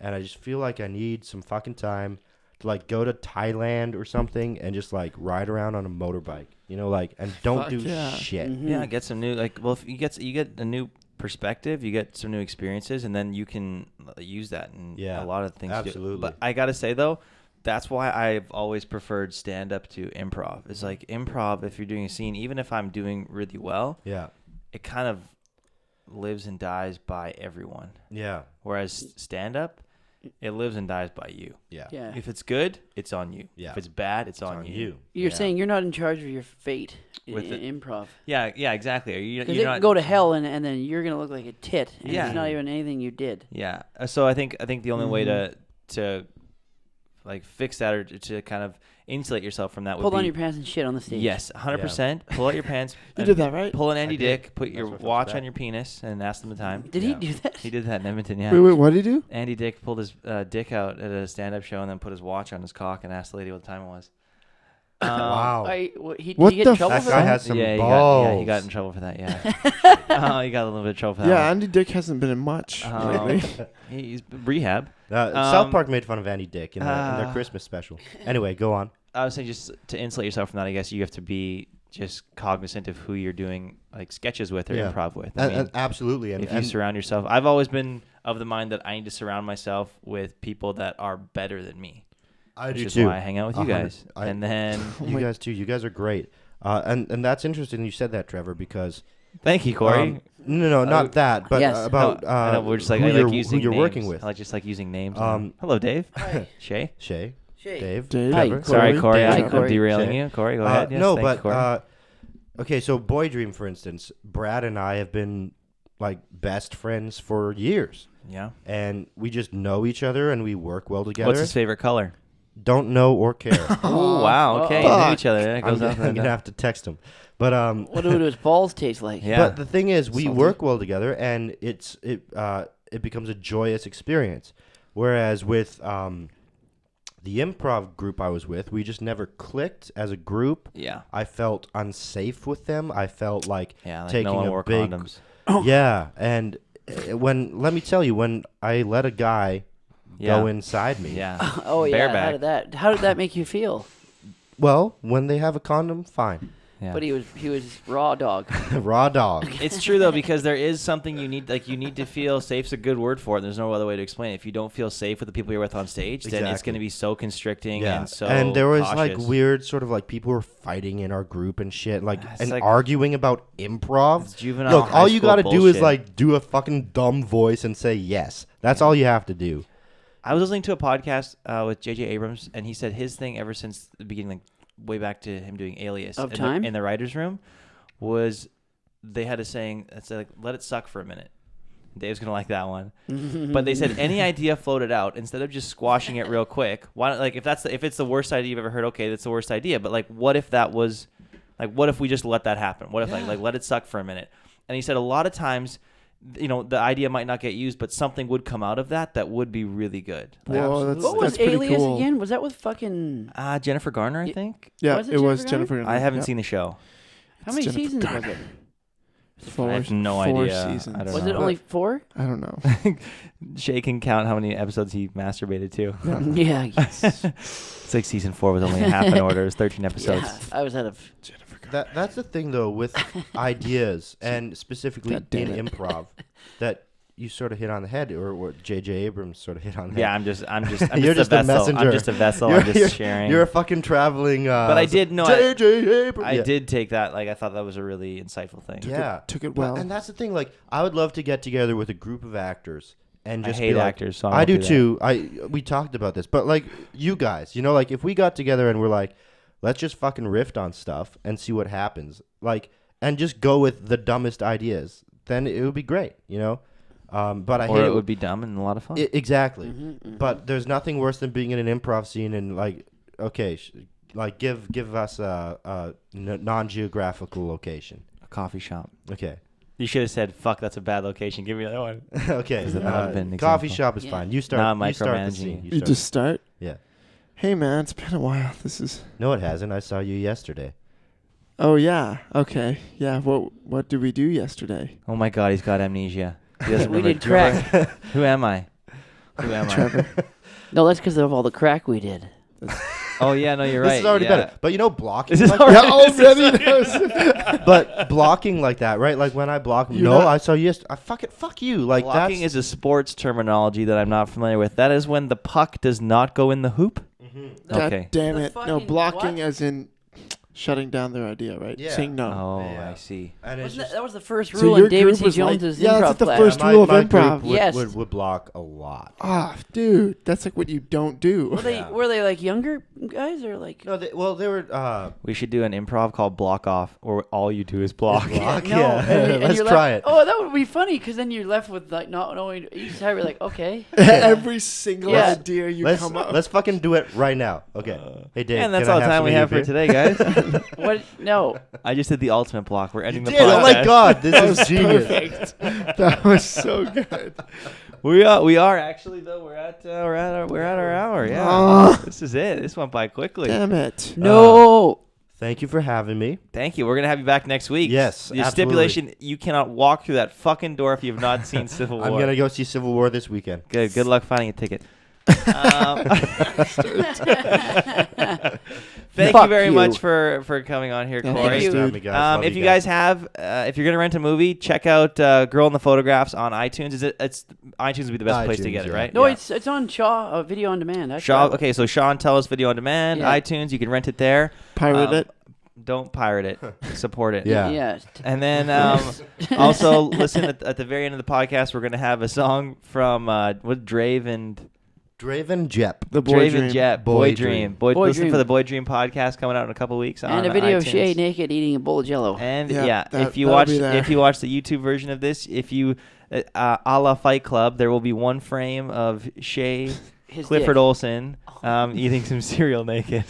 and I just feel like I need some fucking time to like go to Thailand or something and just like ride around on a motorbike, you know, like, and don't Fuck do yeah. shit. Yeah, get some new if you get a new perspective, you get some new experiences, and then you can use that in a lot of things. Absolutely. But I gotta say though, that's why I've always preferred stand up to improv. It's like improv, if you're doing a scene, even if I'm doing really well, it kind of lives and dies by everyone. Yeah. Whereas stand up, it lives and dies by you. Yeah. If it's good, it's on you. Yeah. If it's bad, it's on you. You're saying you're not in charge of your fate With in improv. Yeah, exactly. Because it can go to hell, and then you're gonna look like a tit. And Yeah. It's not even anything you did. Yeah. So I think the only way to like fix that or to kind of insulate yourself from that would Pull be down your pants and shit on the stage. Yes, 100%. Pull out your pants. You did that, right? Pull an Andy I did. Dick. Put your That's what I watch felt on your penis and ask them the time. Did he do that? He did that in Edmonton. Yeah. Wait, what did he do? Andy Dick pulled his dick out at a stand-up show and then put his watch on his cock and asked the lady what the time it was. Wow. Did he What get the in trouble That for guy that? has some he balls. got in trouble for that. Yeah. He got a little bit of trouble for that. Yeah, Andy Dick hasn't been in much lately. He's rehab. South Park made fun of Andy Dick in their Christmas special. Anyway, go on. I was saying, just to insulate yourself from that, I guess you have to be just cognizant of who you're doing like sketches with or improv with. I mean, Absolutely. if you surround yourself, I've always been of the mind that I need to surround myself with people that are better than me. I which do is too. why I hang out with you guys. And then you guys too. You guys are great. And that's interesting you said that, Trevor, because thank you, Corey. no, not that, but Yes. about I know, we're just like who I like you're, using who you're names. working with. I like just like using names. Um, Hello, Dave. Hi. Shay. Shay, Dave. Dave, Hi, Trevor. Sorry, Corey. Dave, Hi, I'm Corey. derailing Shay. you. Corey, go ahead. Yes, No, thank you, Corey. but okay, so Boy Dream, for instance, Brad and I have been like best friends for years, yeah. and we just know each other and we work well together. What's his favorite color? Don't know or care. Oh wow. Okay, you know each other. It I'm goes up and gonna down. have to text him, but What do his balls taste like? Yeah. But the thing is, we Salty. work well together, and it becomes a joyous experience. Whereas with the improv group I was with, we just never clicked as a group. Yeah. I felt unsafe with them. I felt like Yeah. Like taking no one a wore big condoms. yeah. And let me tell you, when I let a guy Yeah. go inside me, Yeah. Oh yeah. Bareback. How did that make you feel? well, when they have a condom, fine. Yeah. But he was raw dog. Raw dog. It's true though, because there is something you need. Like you need to feel safe's a good word for it. There's no other way to explain it. If you don't feel safe with the people you're with on stage, then it's Exactly. going to be so constricting Yeah, and so. and there was like cautious. weird sort of like people were fighting in our group and shit, like It's and like- arguing about improv. It's juvenile Look, high all you school got to do is bullshit. like do a fucking dumb voice and say yes. That's all you have to do. I was listening to a podcast with J.J. Abrams, and he said his thing ever since the beginning, like way back to him doing Alias Of in time? in the writers' room, was they had a saying that said like, "Let it suck for a minute." Dave's gonna like that one, but they said any idea floated out instead of just squashing it real quick. Why don't, like if it's the worst idea you've ever heard? Okay, that's the worst idea. But like, what if that was like, what if we just let that happen? What if like let it suck for a minute? And he said a lot of times, you know, the idea might not get used, but something would come out of that would be really good. Whoa, that's, What was that's pretty Alias cool. again? Was that with fucking? Jennifer Garner, I Yeah. think. Yeah, Was it it was Jennifer Jennifer. I haven't yeah. seen the show. How many Jennifer seasons was Garner. it? Four, I have no four idea. Seasons. I don't Was know. it only 4? I don't know. Shay can count how many episodes he masturbated to. Yeah. It's like season 4 was only half an order. It was 13 episodes. I was out of. That's the thing though with ideas and specifically God damn in it. improv that you sort of hit on the head, or what J.J. Abrams sort of hit on the Yeah, head. I'm just You're just just a a vessel. messenger. I'm just a vessel. I'm just sharing. You're a fucking traveling. But I did know. J.J. Abrams. I Yeah. did take that. Like I thought that was a really insightful thing. Yeah, Took it But- well. and that's the thing. Like, I would love to get together with a group of actors and I just hate be like, actors, so I I won't do do that. too. We talked about this, but like you guys, you know, like if we got together and we're like, let's just fucking riff on stuff and see what happens, like, and just go with the dumbest ideas, then it would be great, you know. But I Or hate it would be dumb and a lot of fun. exactly. Mm-hmm. But there's nothing worse than being in an improv scene and like, okay, like give us a non-geographical location. A coffee shop. Okay. You should have said, "Fuck, that's a bad location. Give me another one." Okay. That would have been an Coffee example. shop is Yeah. fine. You start. Not You start the micromanaging. scene. You start. just start. Yeah. Hey man, it's been a while. This is. No, it hasn't. I saw you yesterday. Oh yeah. Okay. Yeah. What did we do yesterday? Oh my God, he's got amnesia. He doesn't We remember. did crack. Who am I? Who am I? Trevor. No, that's because of all the crack we did. Oh yeah, no, you're right. This is already yeah. better. But you know, blocking. This is like already- Yeah, already knows. but blocking like that, right? Like when I block. You're No, not- I saw you. Fuck you. Like Blocking that's. is a sports terminology that I'm not familiar with. That is when the puck does not go in the hoop. God Okay. damn The it! No, fucking blocking what? as in shutting down their idea, right? Yeah. Saying no. Oh, Yeah. I see. And it's Wasn't just, that was the first So rule your in David group C. was like- Jones's yeah, that's improv like the class. first rule of my group improv. would, Yes. would block a lot. Ah, dude, that's like what you don't do. Were they Yeah. were they like younger guys or like? No, they were. We should do an improv called Block Off, or all you do is block. Block? No, Yeah. and Let's you're try left, it. Oh, that would be funny because then you're left with like not knowing. Each time you're like, okay. Every single Yeah. idea you Let's come up. let's fucking do it right now. Okay. Hey Dave. And that's can I all the have time some we of your have for beer? today, guys. What? No. I just did the ultimate block. We're ending the Dude, podcast. oh my god, this is genius. Perfect. That was so good. We are actually though. We're at our hour. Yeah. Oh. This is it. This went by quickly. Damn it. No. Thank you for having me. Thank you. We're gonna have you back next week. Yes, The absolutely. stipulation: you cannot walk through that fucking door if you have not seen Civil War. I'm gonna go see Civil War this weekend. Good. Good luck finding a ticket. Thank you Fuck very you. much for coming on here, Yeah, Corey. Thanks you. for having me, guys. Love If you guys if you're gonna rent a movie, check out Girl in the Photographs on iTunes. It's iTunes would be the best place to iTunes, get it, yeah. right? No, Yeah. it's on Shaw Video on Demand. That's Shaw. right. Okay, so Sean Tellis Video on Demand, Yeah. iTunes. You can rent it there. Pirate Um, it. Don't pirate it. Support it. Yeah. Yeah. And then also listen at the very end of the podcast. We're gonna have a song from Drave and Draven Jep. The boy Drave dream. and Jet. Boy Boy Dream. Dream. Boy, Boy listen Dream. for the Boy Dream podcast coming out in a couple weeks. And on a video of iTunes. Shay naked eating a bowl of Jello. And Yeah, yeah, that- if you that'll watch be there. the YouTube version of this, if you a la Fight Club, there will be one frame of Shay His Clifford dick. Olsen eating some cereal naked.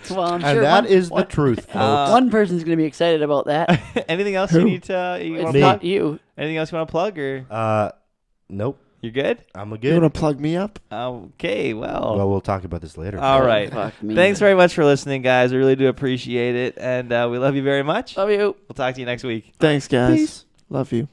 Well, I'm And sure that one, is the one, truth, folks. one person's gonna be excited about that. Anything else Who? you need to? You It's wanna Me. plug? not you. Anything else you want to plug or Nope. you're good? I'm a You good. want to plug me up? Okay, well. Well, we'll talk about this later. All right. Fuck me. Thanks very much for listening, guys. I really do appreciate it, and we love you very much. Love you. We'll talk to you next week. Thanks, guys. Peace. Love you.